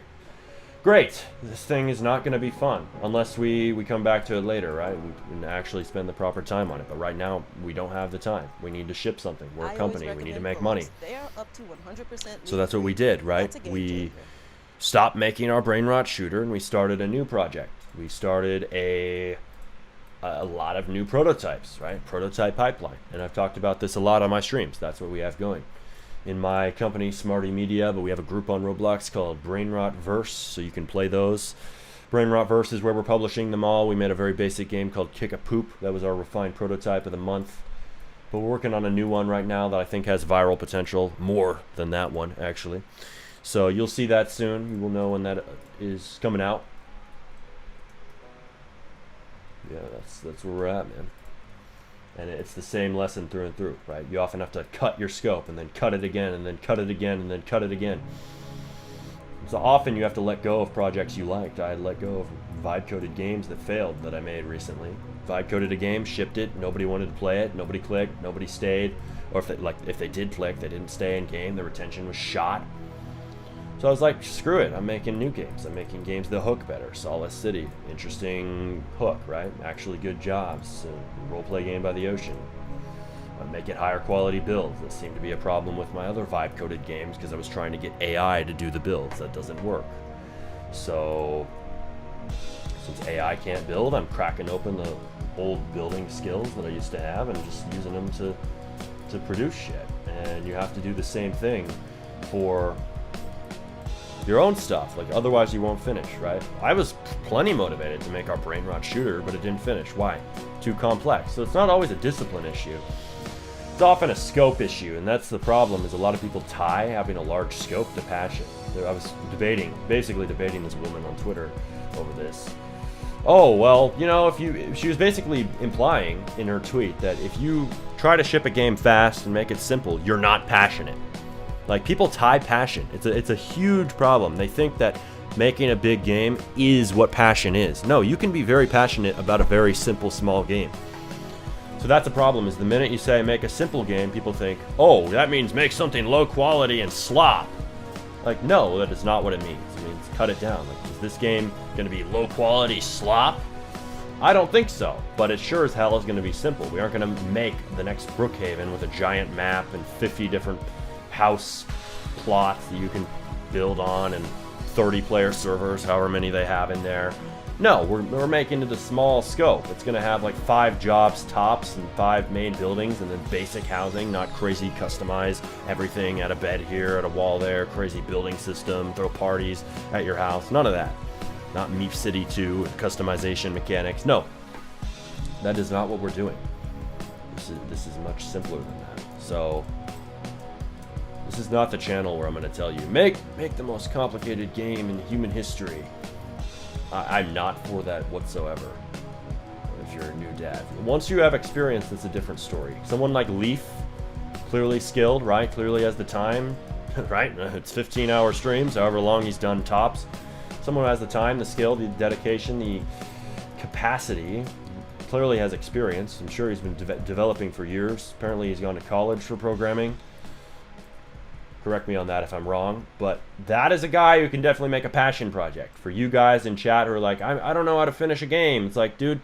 great, this thing is not going to be fun unless we come back to it later, right? We can actually spend the proper time on it. But right now, we don't have the time. We need to ship something. We're a company. We need to make money. They are up to 100% so that's what we did, right? We stopped making our brain rot shooter and we started a new project. We started a lot of new prototypes, right? Prototype pipeline. And I've talked about this a lot on my streams. That's what we have going. in my company, Smarty Media, but we have a group on Roblox called Brainrot Verse, so you can play those. Brainrot Verse is where we're publishing them all. We made a very basic game called Kick a Poop. That was our refined prototype of the month. But we're working on a new one right now that I think has viral potential, more than that one, actually. So you'll see that soon. You will know when that is coming out. Yeah, that's where we're at, man. And it's the same lesson through and through, right? You often have to cut your scope and then cut it again and then cut it again and then cut it again. So often you have to let go of projects you liked. I let go of vibe-coded games that failed that I made recently. Vibe-coded a game, shipped it, nobody wanted to play it, nobody clicked, nobody stayed. Or if they did click, they didn't stay in game, the retention was shot. So I was like, screw it, I'm making new games. I'm making games that hook better. Solace City, interesting hook, right? Actually good jobs. Role-play game by the ocean. Make it higher quality builds. That seemed to be a problem with my other vibe-coded games because I was trying to get AI to do the builds. That doesn't work. So, since AI can't build, I'm cracking open the old building skills that I used to have and just using them to produce shit. And you have to do the same thing for your own stuff, like otherwise you won't finish, right? I was plenty motivated to make our Brainrot shooter, but it didn't finish. Why? Too complex. So it's not always a discipline issue. It's often a scope issue, and that's the problem, is a lot of people tie having a large scope to passion. I was basically debating this woman on Twitter over this. Oh, well, you know, she was basically implying in her tweet that if you try to ship a game fast and make it simple, you're not passionate. Like, people tie passion. It's a huge problem. They think that making a big game is what passion is. No, you can be very passionate about a very simple, small game. So that's the problem, is the minute you say make a simple game, people think, oh, that means make something low quality and slop. Like, no, that is not what it means. It means cut it down. Like, is this game going to be low quality slop? I don't think so, but it sure as hell is going to be simple. We aren't going to make the next Brookhaven with a giant map and 50 different house plots that you can build on and 30-player servers, however many they have in there. No, we're making it a small scope. It's going to have like 5 jobs tops and 5 main buildings and then basic housing, not crazy customized everything, at a bed here, at a wall there, crazy building system, throw parties at your house. None of that. Not Meep City 2 customization mechanics. No, that is not what we're doing. This is much simpler than that. So this is not the channel where I'm going to tell you, make the most complicated game in human history. I'm not for that whatsoever. If you're a new dev, once you have experience, it's a different story. Someone like Leaf, clearly skilled, right? Clearly has the time, right? It's 15-hour streams, however long he's done tops. Someone who has the time, the skill, the dedication, the capacity, clearly has experience. I'm sure he's been developing for years. Apparently he's gone to college for programming. Correct me on that if I'm wrong, but that is a guy who can definitely make a passion project. For you guys in chat who are like, I don't know how to finish a game. It's like, dude,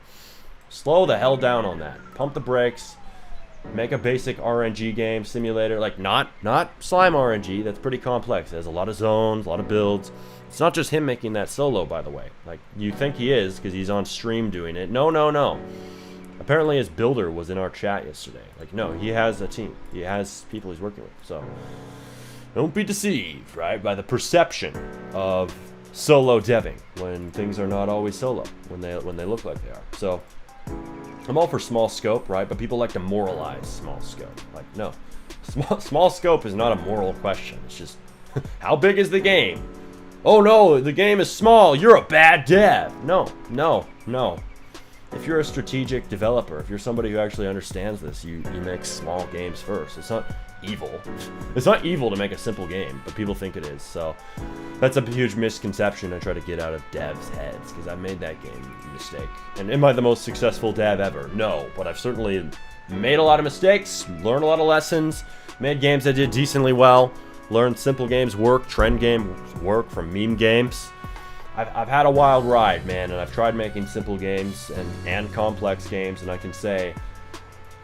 slow the hell down on that. Pump the brakes. Make a basic RNG game simulator, like not slime RNG. That's pretty complex. It has a lot of zones, a lot of builds. It's not just him making that solo, by the way. Like, you think he is because he's on stream doing it. No. Apparently his builder was in our chat yesterday. Like, no, he has a team. He has people he's working with. So don't be deceived, right, by the perception of solo deving when things are not always solo, when they look like they are. So I'm all for small scope, right? But people like to moralize small scope. Like, no, small scope is not a moral question. It's just, how big is the game? Oh no, the game is small. You're a bad dev. No. If you're a strategic developer, if you're somebody who actually understands this, you make small games first. It's not evil. It's not evil to make a simple game, but people think it is. So that's a huge misconception I try to get out of devs' heads, because I made that game mistake. And am I the most successful dev ever? No, but I've certainly made a lot of mistakes, learned a lot of lessons, made games that did decently well, learned simple games work, trend games work from meme games. I've had a wild ride, man, and I've tried making simple games and complex games, and I can say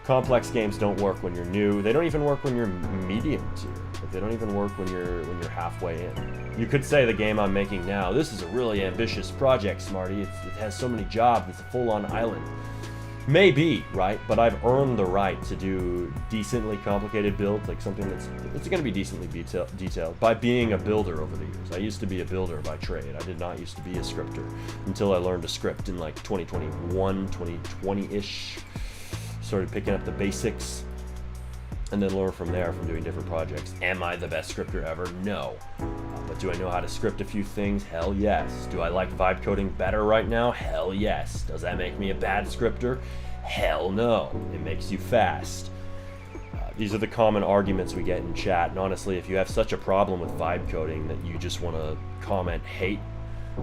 complex games don't work when you're new. They don't even work when you're medium tier. They don't even work when you're halfway in. You could say the game I'm making now, this is a really ambitious project, Smarty. It has so many jobs. It's a full-on island. Maybe, right? But I've earned the right to do decently complicated builds, like something that's going to be decently detailed by being a builder over the years. I used to be a builder by trade. I did not used to be a scripter until I learned to script in like 2021, 2020-ish. Started picking up the basics and then learn from there from doing different projects. Am I the best scripter ever? No. But do I know how to script a few things? Hell yes. Do I like vibe coding better right now? Hell yes. Does that make me a bad scripter? Hell no. It makes you fast. These are the common arguments we get in chat. And honestly, if you have such a problem with vibe coding that you just want to comment hate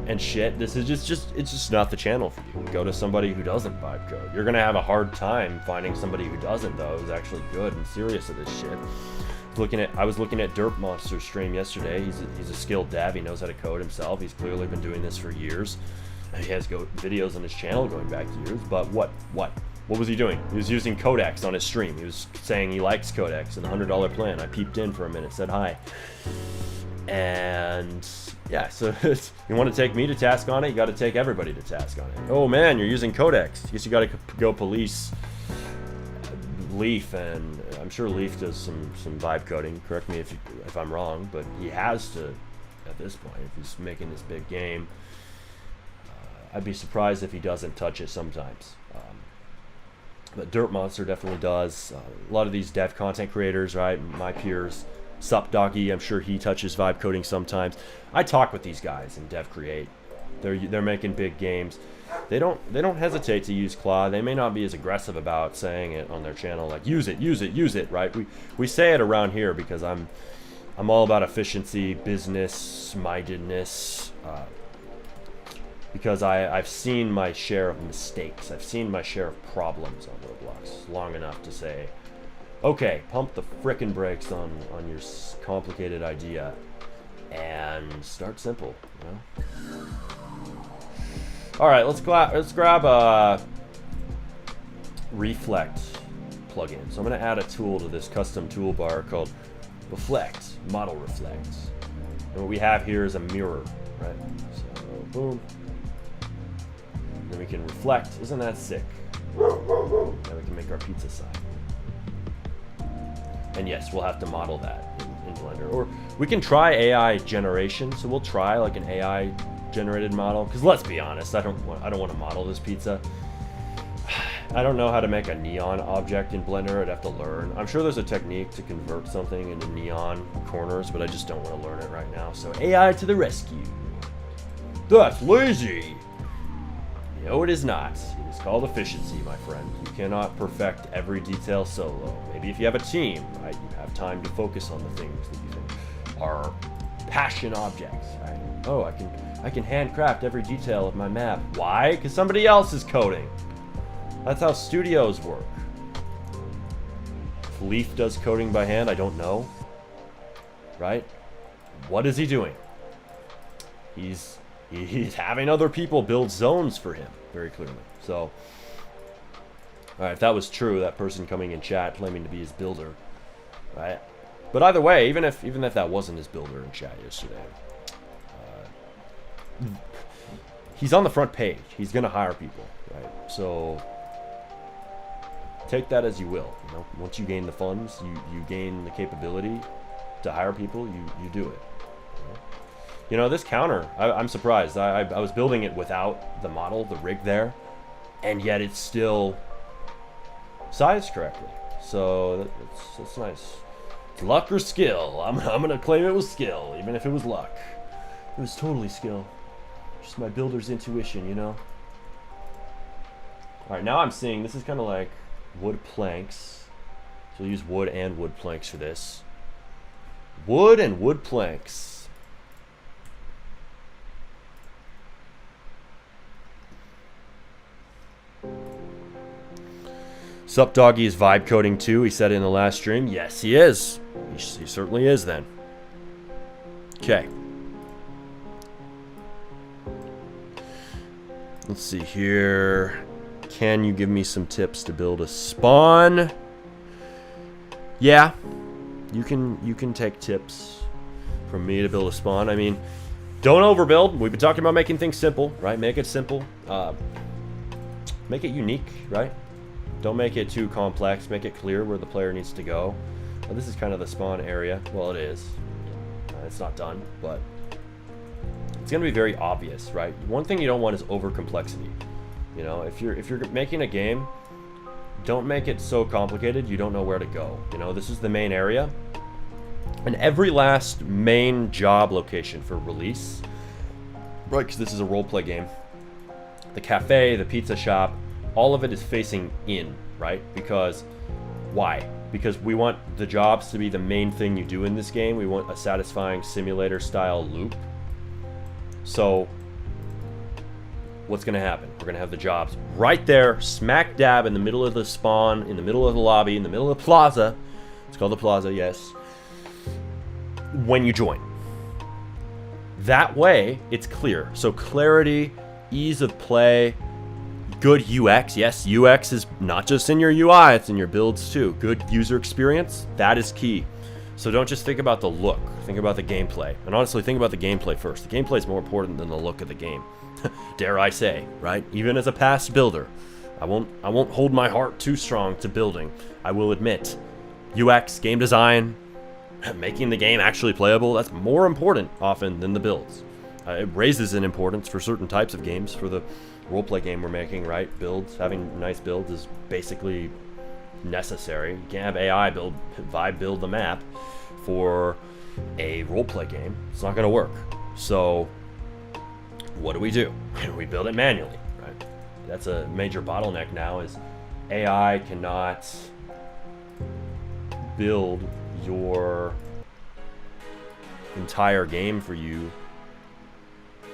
and shit, this is it's just not the channel for you. Go to somebody who doesn't vibe code. You're gonna have a hard time finding somebody who doesn't, though, who's actually good and serious at this shit. I was looking at Derp Monster's stream yesterday. He's a skilled dev. He knows how to code himself. He's clearly been doing this for years. He has videos on his channel going back years. But what was he doing? He was using Codex on his stream. He was saying he likes Codex and the $100 plan. I peeped in for a minute, said hi, and yeah. So you want to take me to task on it? You got to take everybody to task on it. Oh man, you're using Codex. I guess you got to go police Leaf, and I'm sure Leaf does some vibe coding. Correct me if I'm wrong, but he has to at this point if he's making this big game. I'd be surprised if he doesn't touch it sometimes. But Dirt Monster definitely does. A lot of these dev content creators, right? My peers, Sup Doggy, I'm sure he touches vibe coding sometimes. I talk with these guys in Dev Create. They're making big games. They don't hesitate to use Claw. They may not be as aggressive about saying it on their channel, like use it, right? We say it around here because I'm all about efficiency, business mindedness. Because I've seen my share of mistakes. I've seen my share of problems on Roblox long enough to say, okay, pump the frickin' brakes on your complicated idea and start simple, you know? All right, let's grab a Reflect plugin. So I'm going to add a tool to this custom toolbar called Reflect, Model Reflect. And what we have here is a mirror, right? So boom. Then we can reflect. Isn't that sick? Now we can make our pizza sign. And yes, we'll have to model that in Blender. Or we can try AI generation. So we'll try like an AI generated model. Because let's be honest, I don't want to model this pizza. I don't know how to make a neon object in Blender. I'd have to learn. I'm sure there's a technique to convert something into neon corners, but I just don't want to learn it right now. So AI to the rescue. That's lazy. No, it is not. It is called efficiency, my friend. You cannot perfect every detail solo. Maybe if you have a team, right, you have time to focus on the things that you think are passion objects, right? Oh, I can handcraft every detail of my map. Why? Because somebody else is coding. That's how studios work. If Leaf does coding by hand, I don't know. Right? What is he doing? He's having other people build zones for him, very clearly. So, alright, if that was true, that person coming in chat claiming to be his builder, right? But either way, even if that wasn't his builder in chat yesterday, he's on the front page. He's gonna hire people, right? So take that as you will. You know, once you gain the funds, you gain the capability to hire people. You do it. You know, this counter, I'm surprised. I was building it without the model, the rig there, and yet it's still sized correctly. So that's nice. It's luck or skill. I'm gonna claim it was skill, even if it was luck. It was totally skill. Just my builder's intuition, you know? Alright, now I'm seeing this is kind of like wood planks. So we'll use wood and wood planks for this. Wood and wood planks. Sup Doggy is vibe coding too, he said in the last stream. Yes, he is. He certainly is then. Okay. Let's see here. Can you give me some tips to build a spawn? Yeah. You can take tips from me to build a spawn. I mean, don't overbuild. We've been talking about making things simple, right? Make it simple. Make it unique, right? Don't make it too complex. Make it clear where the player needs to go. Now, this is kind of the spawn area. Well, it is. It's not done, but it's going to be very obvious, right? One thing you don't want is over complexity. You know, if you're making a game, don't make it so complicated you don't know where to go. You know, this is the main area, and every last main job location for release, right? Because this is a role-play game. The cafe, the pizza shop, all of it is facing in, right? Because why? Because we want the jobs to be the main thing you do in this game. We want a satisfying simulator style loop. So what's going to happen? We're going to have the jobs right there, smack dab in the middle of the spawn, in the middle of the lobby, in the middle of the plaza. It's called the plaza, yes. When you join. That way, it's clear. So clarity, ease of play, good UX. Yes, UX is not just in your UI, it's in your builds too. Good user experience, that is key. So don't just think about the look, think about the gameplay. And honestly, think about the gameplay first. The gameplay is more important than the look of the game. Dare I say, right? Even as a past builder, I won't hold my heart too strong to building. I will admit, UX, game design, making the game actually playable, that's more important often than the builds. It raises in importance for certain types of games. For the roleplay game we're making, right? Builds, having nice builds is basically necessary. You can't have AI build the map for a roleplay game. It's not going to work. So what do? We build it manually, right? That's a major bottleneck now, is AI cannot build your entire game for you.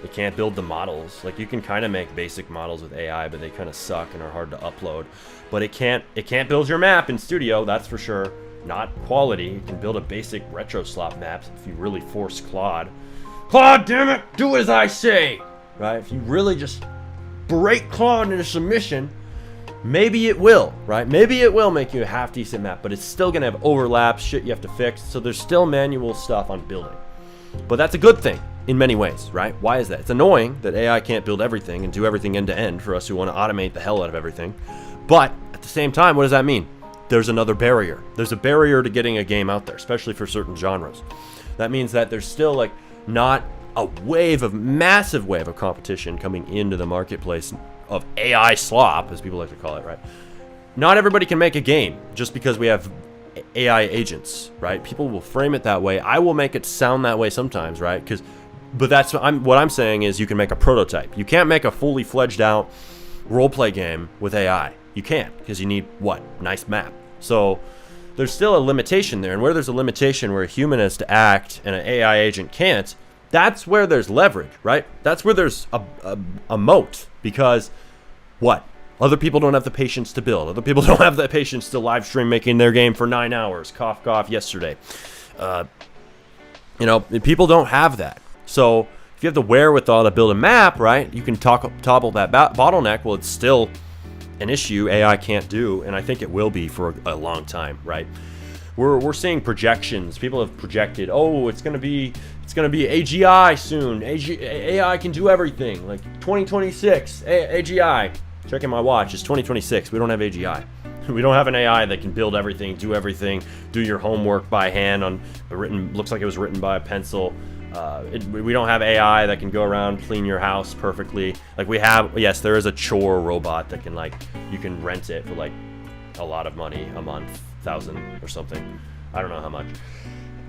It can't build the models. Like, you can kind of make basic models with AI, but they kind of suck and are hard to upload. But it can't build your map in Studio, that's for sure. Not quality. You can build a basic retro slop map if you really force Claude. Claude, damn it, do as I say! Right? If you really just break Claude into submission, maybe it will, right? Maybe it will make you a half-decent map, but it's still going to have overlaps, shit you have to fix, so there's still manual stuff on building. But that's a good thing in many ways, right? Why is that? It's annoying that AI can't build everything and do everything end-to-end for us who want to automate the hell out of everything. But at the same time, what does that mean? There's another barrier. There's a barrier to getting a game out there, especially for certain genres. That means that there's still, like, not a massive wave of competition coming into the marketplace of AI slop, as people like to call it, right? Not everybody can make a game just because we have AI agents, right? People will frame it that way. I will make it sound that way sometimes, right? But that's what I'm saying is you can make a prototype. You can't make a fully fledged out roleplay game with AI. You can't, because you need what? Nice map. So there's still a limitation there, and where there's a limitation where a human has to act and an AI agent can't, that's where there's leverage, right? That's where there's a moat, because what? Other people don't have the patience to build. Other people don't have the patience to live stream making their game for 9 hours. Cough, cough, yesterday. People don't have that. So if you have the wherewithal to build a map, right, you can topple that bottleneck. Well, it's still an issue AI can't do, and I think it will be for a long time, right? We're seeing projections. People have projected, oh, it's gonna be AGI soon. AI can do everything. Like 2026, AGI. Checking my watch, it's 2026. We don't have AGI. We don't have an AI that can build everything, do your homework by hand looks like it was written by a pencil. We don't have AI that can go around clean your house perfectly. Like we have, yes, there is a chore robot that can, like, you can rent it for like a lot of money a month, 1,000 or something. I don't know how much.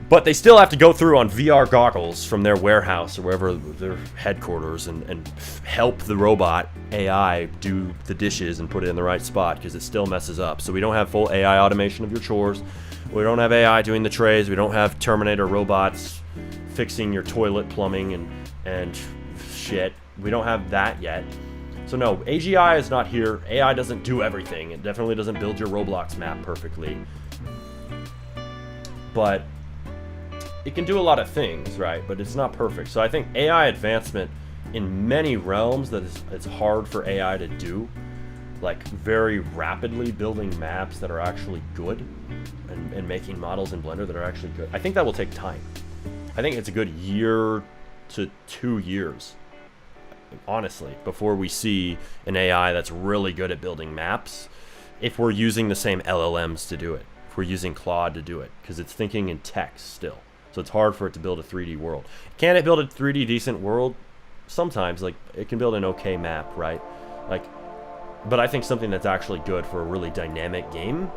But they still have to go through on VR goggles from their warehouse or wherever their headquarters and help the robot AI do the dishes and put it in the right spot, because it still messes up. So we don't have full AI automation of your chores. We don't have AI doing the trays. We don't have Terminator robots fixing your toilet plumbing and shit. We don't have that yet. So no, AGI is not here. AI doesn't do everything. It definitely doesn't build your Roblox map perfectly. But it can do a lot of things, right? But it's not perfect. So I think AI advancement in many realms that it's hard for AI to do, like very rapidly building maps that are actually good and making models in Blender that are actually good. I think that will take time. I think it's a good year to 2 years, honestly, before we see an AI that's really good at building maps if we're using the same LLMs to do it, if we're using Claude to do it, because it's thinking in text still. So it's hard for it to build a 3D world. Can it build a 3D decent world? Sometimes, like, it can build an okay map, right? Like, but I think something that's actually good for a really dynamic game,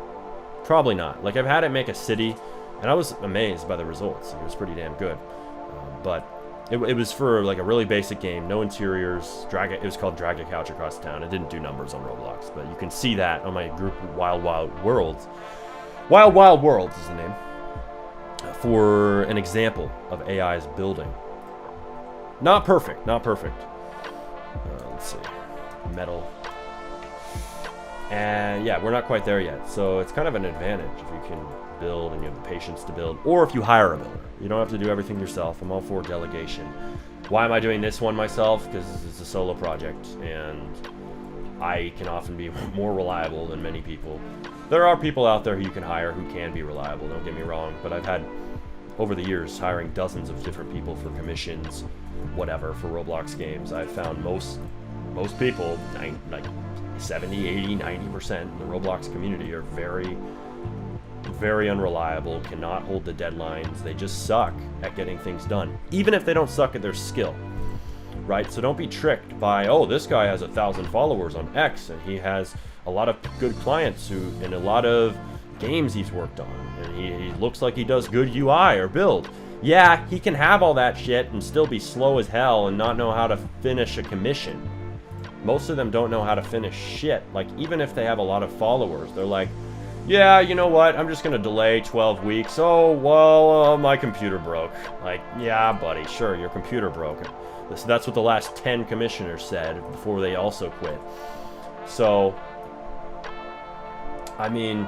probably not. Like, I've had it make a city, and I was amazed by the results. It was pretty damn good. But it was for, like, a really basic game, no interiors. It was called Drag a Couch Across Town. It didn't do numbers on Roblox, but you can see that on my group, Wild Wild Worlds. Wild Wild Worlds is the name. For an example of AI's building. Not perfect, not perfect. Let's see. Metal. And yeah, we're not quite there yet. So it's kind of an advantage if you can build and you have the patience to build. Or if you hire a builder. You don't have to do everything yourself. I'm all for delegation. Why am I doing this one myself? Because it's a solo project. And I can often be more reliable than many people. There are people out there who you can hire who can be reliable, don't get me wrong. But I've had, over the years, hiring dozens of different people for commissions, whatever, for Roblox games. I've found most people, like 70, 80, 90% in the Roblox community are very, very unreliable, cannot hold the deadlines. They just suck at getting things done, even if they don't suck at their skill, right? So don't be tricked by, oh, this guy has 1,000 followers on X, and he has a lot of good clients and a lot of games he's worked on, and he looks like he does good UI or build. Yeah, he can have all that shit and still be slow as hell and not know how to finish a commission. Most of them don't know how to finish shit. Like, even if they have a lot of followers, they're like, yeah, you know what, I'm just gonna delay 12 weeks. Oh, well, my computer broke. Like, yeah, buddy, sure, your computer broke. That's what the last 10 commissioners said before they also quit. So, I mean,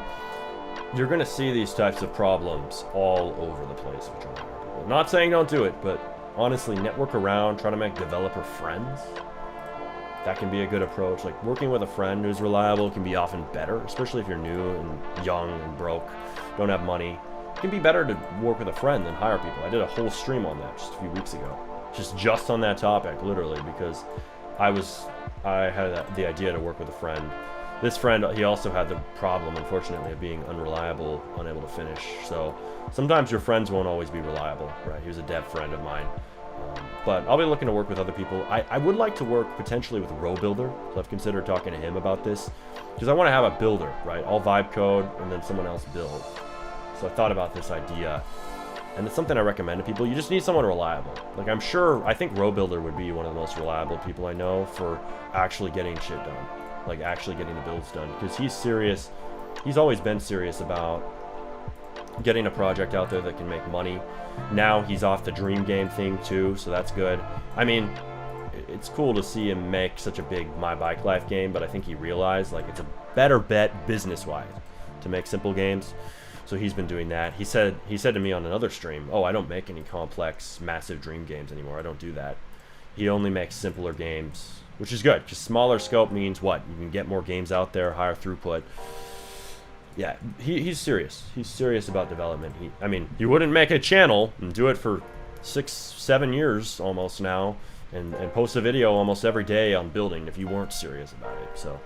you're going to see these types of problems all over the place with trying to hire people. Not saying don't do it, but honestly, network around, try to make developer friends. That can be a good approach. Like, working with a friend who's reliable can be often better, especially if you're new and young and broke, don't have money. It can be better to work with a friend than hire people. I did a whole stream on that just a few weeks ago. Just on that topic, literally, because I had the idea to work with a friend. This friend, he also had the problem, unfortunately, of being unreliable, unable to finish. So sometimes your friends won't always be reliable, right? He was a dev friend of mine. But I'll be looking to work with other people. I would like to work potentially with RoBuilder. So I've considered talking to him about this. Because I want to have a builder, right? I'll vibe code and then someone else build. So I thought about this idea. And it's something I recommend to people. You just need someone reliable. Like, I think RoBuilder would be one of the most reliable people I know for actually getting shit done. Like, actually getting the builds done. Because he's serious. He's always been serious about getting a project out there that can make money. Now he's off the dream game thing too, so that's good. I mean, it's cool to see him make such a big My Bike Life game, but I think he realized, like, it's a better bet business-wise to make simple games. So he's been doing that. He said to me on another stream, oh, I don't make any complex, massive dream games anymore. I don't do that. He only makes simpler games, which is good, because smaller scope means what? You can get more games out there, higher throughput. Yeah, he's serious. He's serious about development. I mean, he wouldn't make a channel and do it for 6-7 years almost now, and post a video almost every day on building if you weren't serious about it. So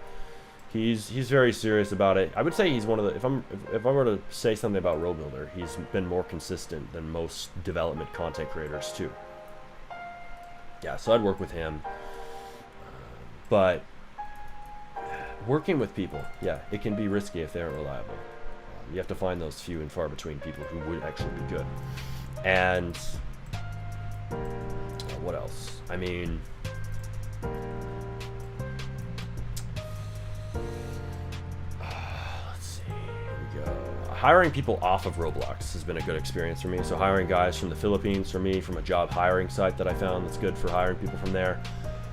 he's very serious about it. I would say he's one of the, if I were to say something about RoBuilder, he's been more consistent than most development content creators too. Yeah, so I'd work with him. But working with people, yeah, it can be risky if they aren't reliable. You have to find those few and far between people who would actually be good. And what else? I mean, let's see, here we go. Hiring people off of Roblox has been a good experience for me. So hiring guys from the Philippines for me, from a job hiring site that I found that's good for hiring people from there.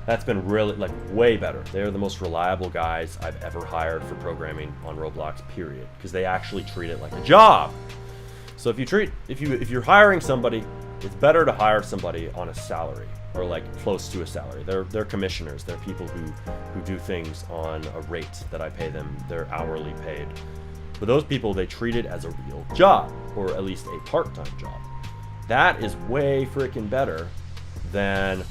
That's been really, like, way better. They're the most reliable guys I've ever hired for programming on Roblox, period. Because they actually treat it like a job. So if you're hiring somebody, it's better to hire somebody on a salary, or like close to a salary. They're commissioners. They're people who do things on a rate that I pay them. They're hourly paid. But those people, they treat it as a real job, or at least a part-time job. That is way freaking better than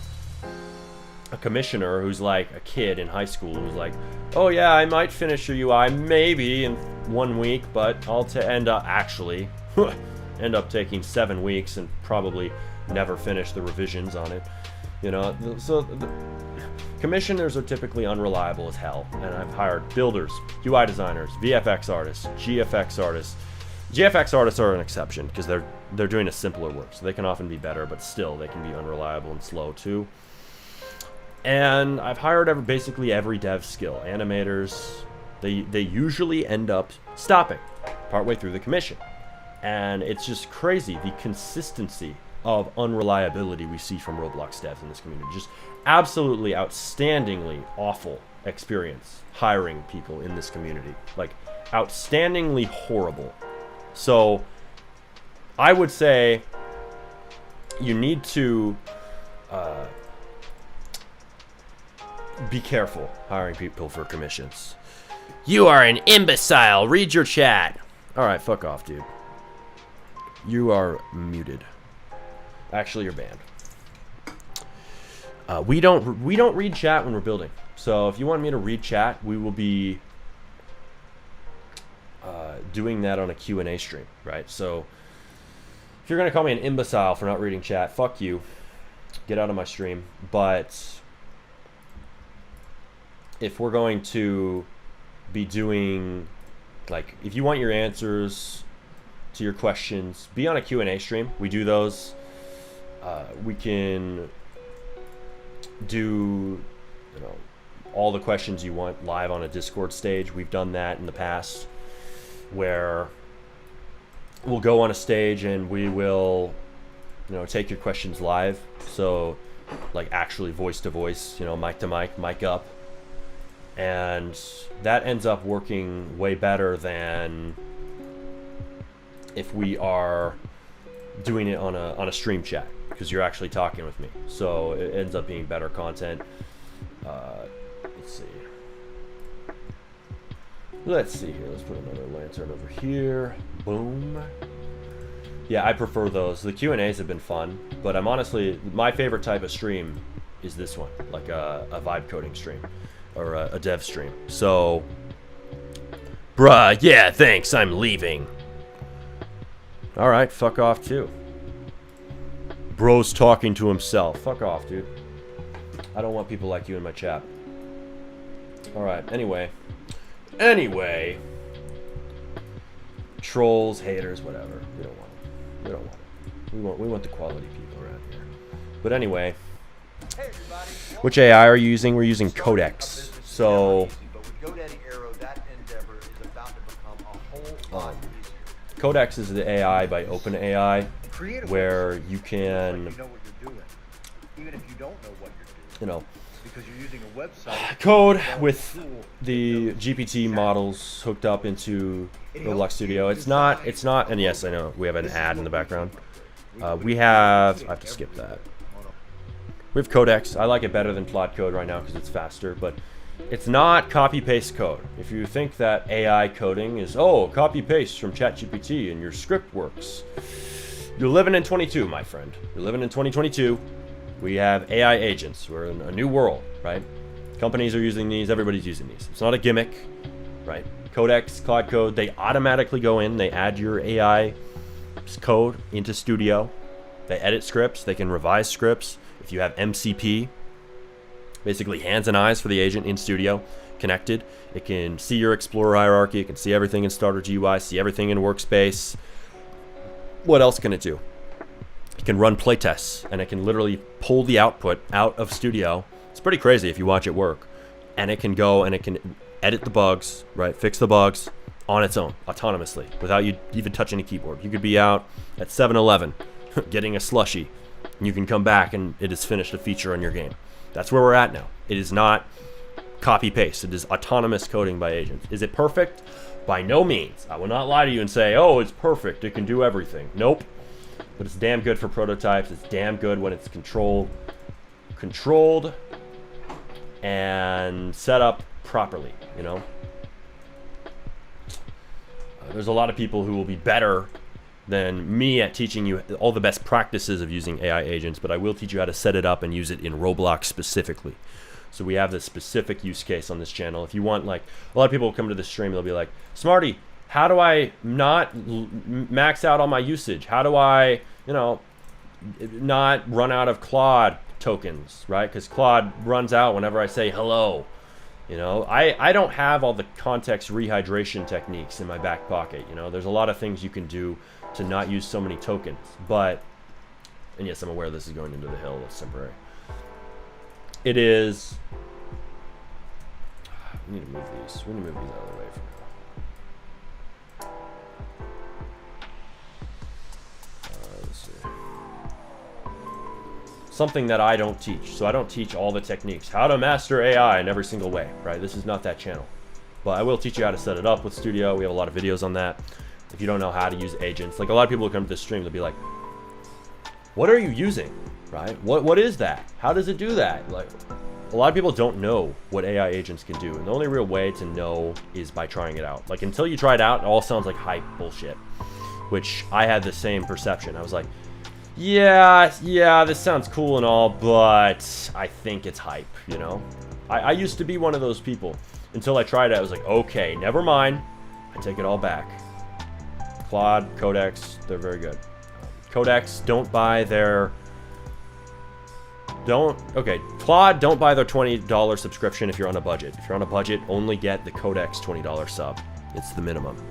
a commissioner who's like a kid in high school who's like, oh yeah, I might finish your UI maybe in 1 week, but I'll end up actually end up taking 7 weeks and probably never finish the revisions on it. You know, so the commissioners are typically unreliable as hell, and I've hired builders, UI designers, VFX artists, GFX artists. GFX artists are an exception because they're doing a simpler work, so they can often be better, but still they can be unreliable and slow too. And I've hired basically every dev skill. Animators, they usually end up stopping partway through the commission, and it's just crazy the consistency of unreliability we see from Roblox devs in this community. Just absolutely outstandingly awful experience hiring people in this community. Like, outstandingly horrible. So, I would say you need to be careful hiring people for commissions. You are an imbecile. Read your chat. Alright, fuck off, dude. You are muted. Actually, you're banned. We don't read chat when we're building. So if you want me to read chat, we will be doing that on a Q&A stream, right? So if you're gonna call me an imbecile for not reading chat, fuck you. Get out of my stream. But if we're going to be doing, like, if you want your answers to your questions, be on a Q&A stream. We do those. We can do, you know, all the questions you want live on a Discord stage. We've done that in the past, where we'll go on a stage and we will, you know, take your questions live. So, like, actually voice to voice, you know, mic to mic, mic up, and that ends up working way better than if we are doing it on a stream chat, because you're actually talking with me. So it ends up being better content. Let's see here. Let's put another lantern over here. Boom. Yeah, I prefer those. The Q&As have been fun, but I'm honestly, my favorite type of stream is this one, like a vibe coding stream or a dev stream. So, bruh, yeah, thanks, I'm leaving. All right, fuck off too. Bro's talking to himself. Fuck off, dude. I don't want people like you in my chat. All right, anyway. Trolls, haters, whatever. We don't want them. We don't want them. We want the quality people around here. But anyway, which AI are you using? We're using Codex. So, Codex is the AI by OpenAI, where you can, you know, code with the GPT models hooked up into Roblox Studio. It's not, and yes, I know we have an ad in the background. I have to skip that. We have Codex. I like it better than Plot Code right now because it's faster, but it's not copy-paste code. If you think that AI coding is, oh, copy-paste from ChatGPT and your script works, you're living in 22, my friend. You're living in 2022. We have AI agents. We're in a new world, right? Companies are using these. Everybody's using these. It's not a gimmick, right? Codex, Cloud Code, they automatically go in. They add your AI code into Studio. They edit scripts. They can revise scripts. If you have MCP, basically hands and eyes for the agent in Studio, connected, it can see your Explorer hierarchy. It can see everything in Starter GUI, see everything in Workspace. What else can it do? It can run playtests, and it can literally pull the output out of Studio. It's pretty crazy if you watch it work. And it can go and it can edit the bugs, right? Fix the bugs on its own, autonomously, without you even touching a keyboard. You could be out at 7-Eleven getting a slushie, and you can come back and it has finished a feature on your game. That's where we're at now. It is not copy-paste. It is autonomous coding by agents. Is it perfect? By no means. I will not lie to you and say, oh, it's perfect. It can do everything. Nope. But it's damn good for prototypes. It's damn good when it's controlled and set up properly, you know? There's a lot of people who will be better than me at teaching you all the best practices of using AI agents, but I will teach you how to set it up and use it in Roblox specifically. So we have this specific use case on this channel. If you want, like, a lot of people will come to this stream, they'll be like, Smarty, how do I not max out on my usage? How do I, you know, not run out of Claude tokens, right? Because Claude runs out whenever I say hello. You know, I don't have all the context rehydration techniques in my back pocket. You know, there's a lot of things you can do to not use so many tokens. But, and yes, I'm aware this is going into the hill. It's temporary. It is. We need to move these. We need to move these out of the way for now. Let's see. Something that I don't teach. So I don't teach all the techniques. How to master AI in every single way, right? This is not that channel. But I will teach you how to set it up with Studio. We have a lot of videos on that. If you don't know how to use agents, like a lot of people who come to this stream, they'll be like, what are you using, right? What is that? How does it do that? Like, a lot of people don't know what AI agents can do. And the only real way to know is by trying it out. Like, until you try it out, it all sounds like hype bullshit, which I had the same perception. I was like, yeah, this sounds cool and all, but I think it's hype, you know? I used to be one of those people. Until I tried it, I was like, okay, never mind. I take it all back. Claude, Codex, they're very good. Codex, don't buy their... Claude, don't buy their $20 subscription if you're on a budget. If you're on a budget, only get the Codex $20 sub. It's the minimum.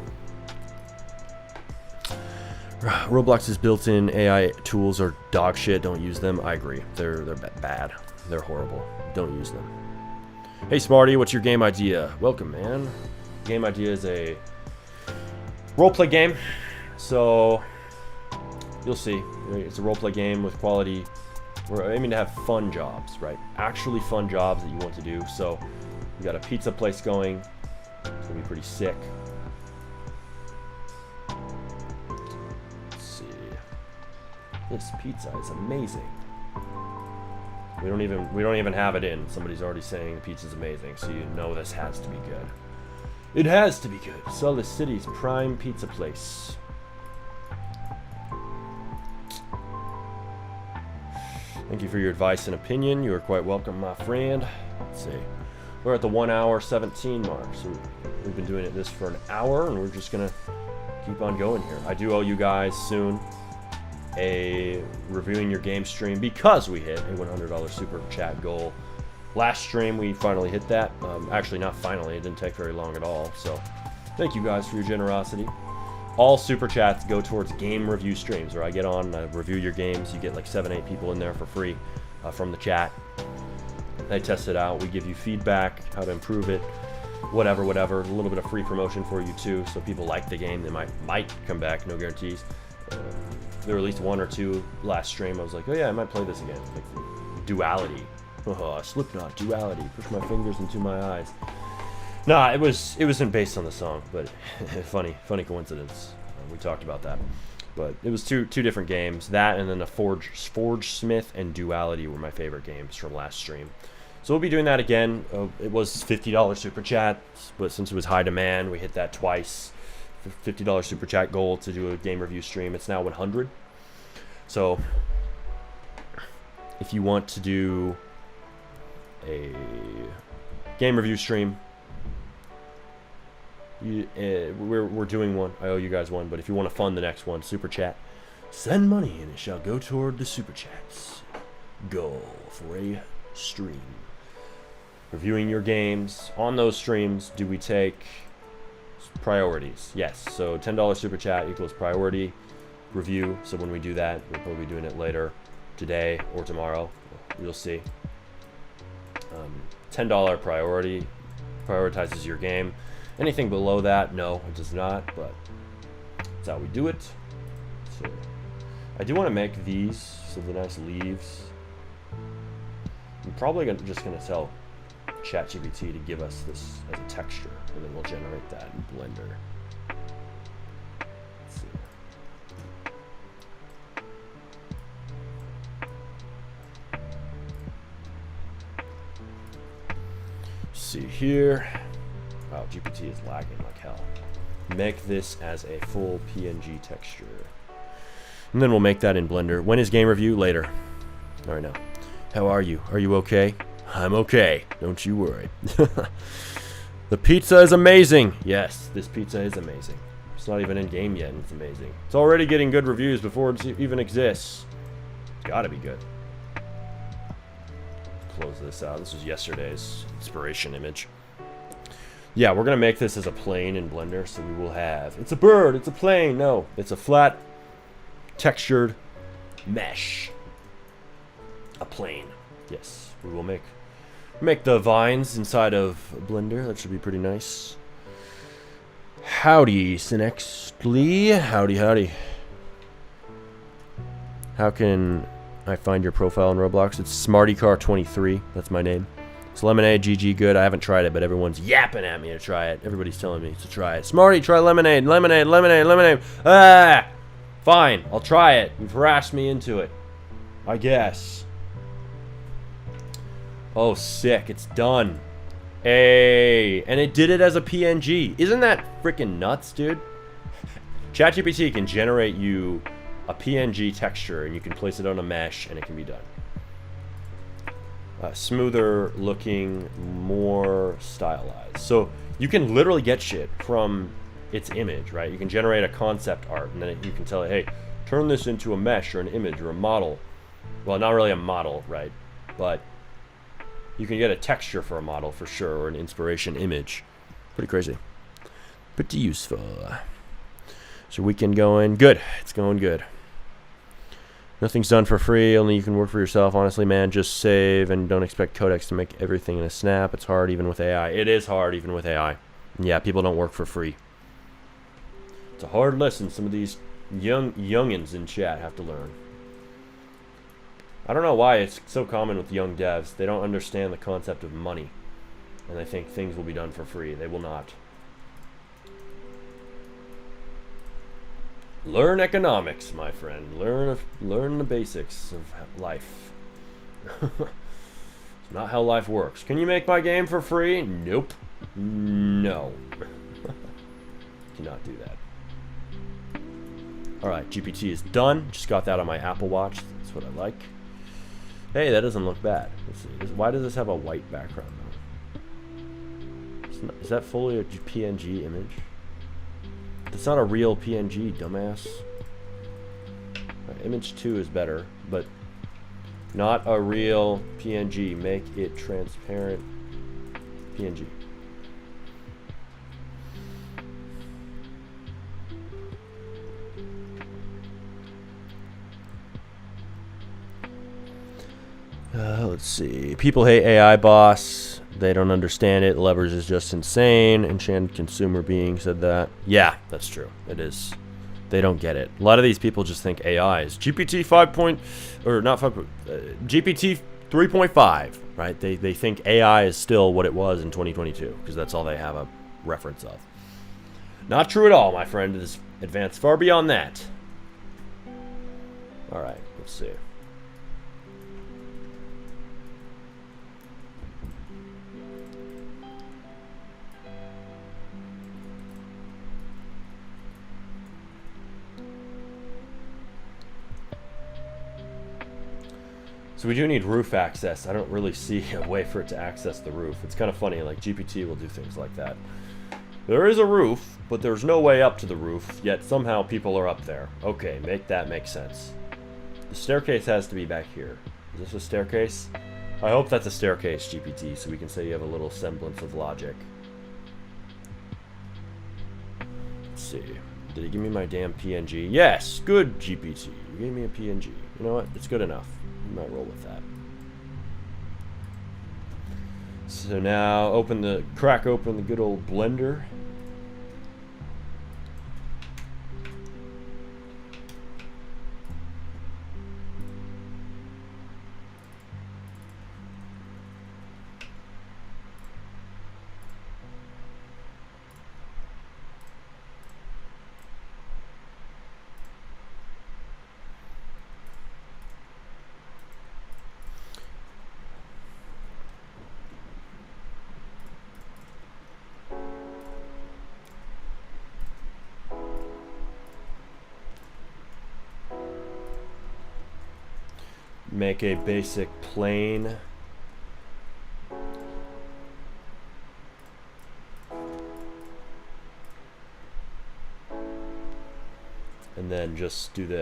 Roblox's built-in AI tools are dog shit. Don't use them. I agree. They're bad. They're horrible. Don't use them. Hey Smarty, what's your game idea? Welcome, man. Game idea is a roleplay game. So you'll see. It's a roleplay game with quality. We're aiming to have fun jobs, right? Actually fun jobs that you want to do. So we got a pizza place going. It's gonna be pretty sick. This pizza is amazing. We don't even have it in. Somebody's already saying the pizza's amazing, so you know this has to be good. It has to be good. Salt City's prime pizza place. Thank you for your advice and opinion. You are quite welcome, my friend. Let's see. We're at the 1 hour 17 mark, so we've been doing this for an hour, and we're just gonna keep on going here. I do owe you guys soon a reviewing your game stream because we hit a $100 super chat goal. Last stream we finally hit that. Actually, not finally. It didn't take very long at all. So thank you guys for your generosity. All super chats go towards game review streams where I get on, I review your games. You get like 7-8 people in there for free from the chat. They test it out. We give you feedback, how to improve it, whatever. A little bit of free promotion for you too. So people like the game, they might come back. No guarantees. There were at least 1 or 2 last stream. I was like, oh yeah, I might play this again. Like Duality. Oh, Slipknot, Duality. Push my fingers into my eyes. Nah, it wasn't based on the song, but funny coincidence. We talked about that. But it was two different games. That and then the Forge Smith and Duality were my favorite games from last stream. So we'll be doing that again. It was $50 super chat, but since it was high demand, we hit that twice. $50 super chat goal to do a game review stream. It's now 100. So if you want to do a game review stream, we're doing one. I owe you guys one, but if you want to fund the next one, super chat, send money and it shall go toward the super chats. Goal for a stream. Reviewing your games. On those streams, do we take priorities? Yes. So $10 super chat equals priority review. So when we do that, we'll probably be doing it later today or tomorrow. You'll see. $10 priority prioritizes your game. Anything below that, no, it does not, but that's how we do it. So I do want to make these, so the nice leaves. I'm probably just going to tell ChatGPT to give us this as a texture, and then we'll generate that in Blender. Let's see. See here. Wow, GPT is lagging like hell. Make this as a full PNG texture. And then we'll make that in Blender. When is game review? Later. All right now. How are you? Are you okay? I'm okay. Don't you worry. The pizza is amazing. Yes, this pizza is amazing. It's not even in game yet, and it's amazing. It's already getting good reviews before it even exists. It's gotta be good. Close this out. This was yesterday's inspiration image. Yeah, we're gonna make this as a plane in Blender, so we will have... It's a bird! It's a plane! No, it's a flat, textured mesh. A plane. Yes, we will make the vines inside of Blender. That should be pretty nice. Howdy, Synexly. Howdy, howdy. How can I find your profile in Roblox? It's SmartyCar23. That's my name. It's Lemonade, GG, good. I haven't tried it, but everyone's yapping at me to try it. Everybody's telling me to try it. Smarty, try lemonade, lemonade, lemonade, lemonade. Ah! Fine, I'll try it. You've harassed me into it. I guess. Oh, sick. It's done. Hey, and it did it as a PNG. Isn't that freaking nuts, dude? ChatGPT can generate you a PNG texture, and you can place it on a mesh, and it can be done. Smoother looking, more stylized. So you can literally get shit from its image, right? You can generate a concept art, and then you can tell it, hey, turn this into a mesh or an image or a model. Well, not really a model, right? But you can get a texture for a model for sure, or an inspiration image. Pretty crazy. Pretty useful. So weekend going good. It's going good. Nothing's done for free. Only you can work for yourself. Honestly, man, just save and don't expect Codex to make everything in a snap. It's hard even with AI. It is hard even with AI. And yeah, people don't work for free. It's a hard lesson some of these youngins in chat have to learn. I don't know why it's so common with young devs. They don't understand the concept of money. And they think things will be done for free. They will not. Learn economics, my friend. Learn the basics of life. It's not how life works. Can you make my game for free? Nope. No. Cannot do that. Alright, GPT is done. Just got that on my Apple Watch. That's what I like. Hey, that doesn't look bad. Let's see. Why does this have a white background, though? Is that fully a PNG image? It's not a real PNG, dumbass. Image 2 is better, but not a real PNG. Make it transparent PNG. Let's see. People hate AI boss. They don't understand it. Levers is just insane. Enchanted consumer being said that. Yeah, that's true. It is. They don't get it. A lot of these people just think AI is GPT 5. Or not 5. GPT 3.5. Right? They think AI is still what it was in 2022 because that's all they have a reference of. Not true at all, my friend. It is advanced far beyond that. All right. Let's see. So we do need roof access. I don't really see a way for it to access the roof. It's kind of funny, like GPT will do things like that. There is a roof, but there's no way up to the roof, yet somehow people are up there. Okay, make that make sense. The staircase has to be back here. Is this a staircase? I hope that's a staircase, GPT, so we can say you have a little semblance of logic. Let's see. Did he give me my damn PNG? Yes! Good, GPT. You gave me a PNG. You know what? It's good enough. You might roll with that. So now crack open the good old Blender. make a basic plane. And then just do this.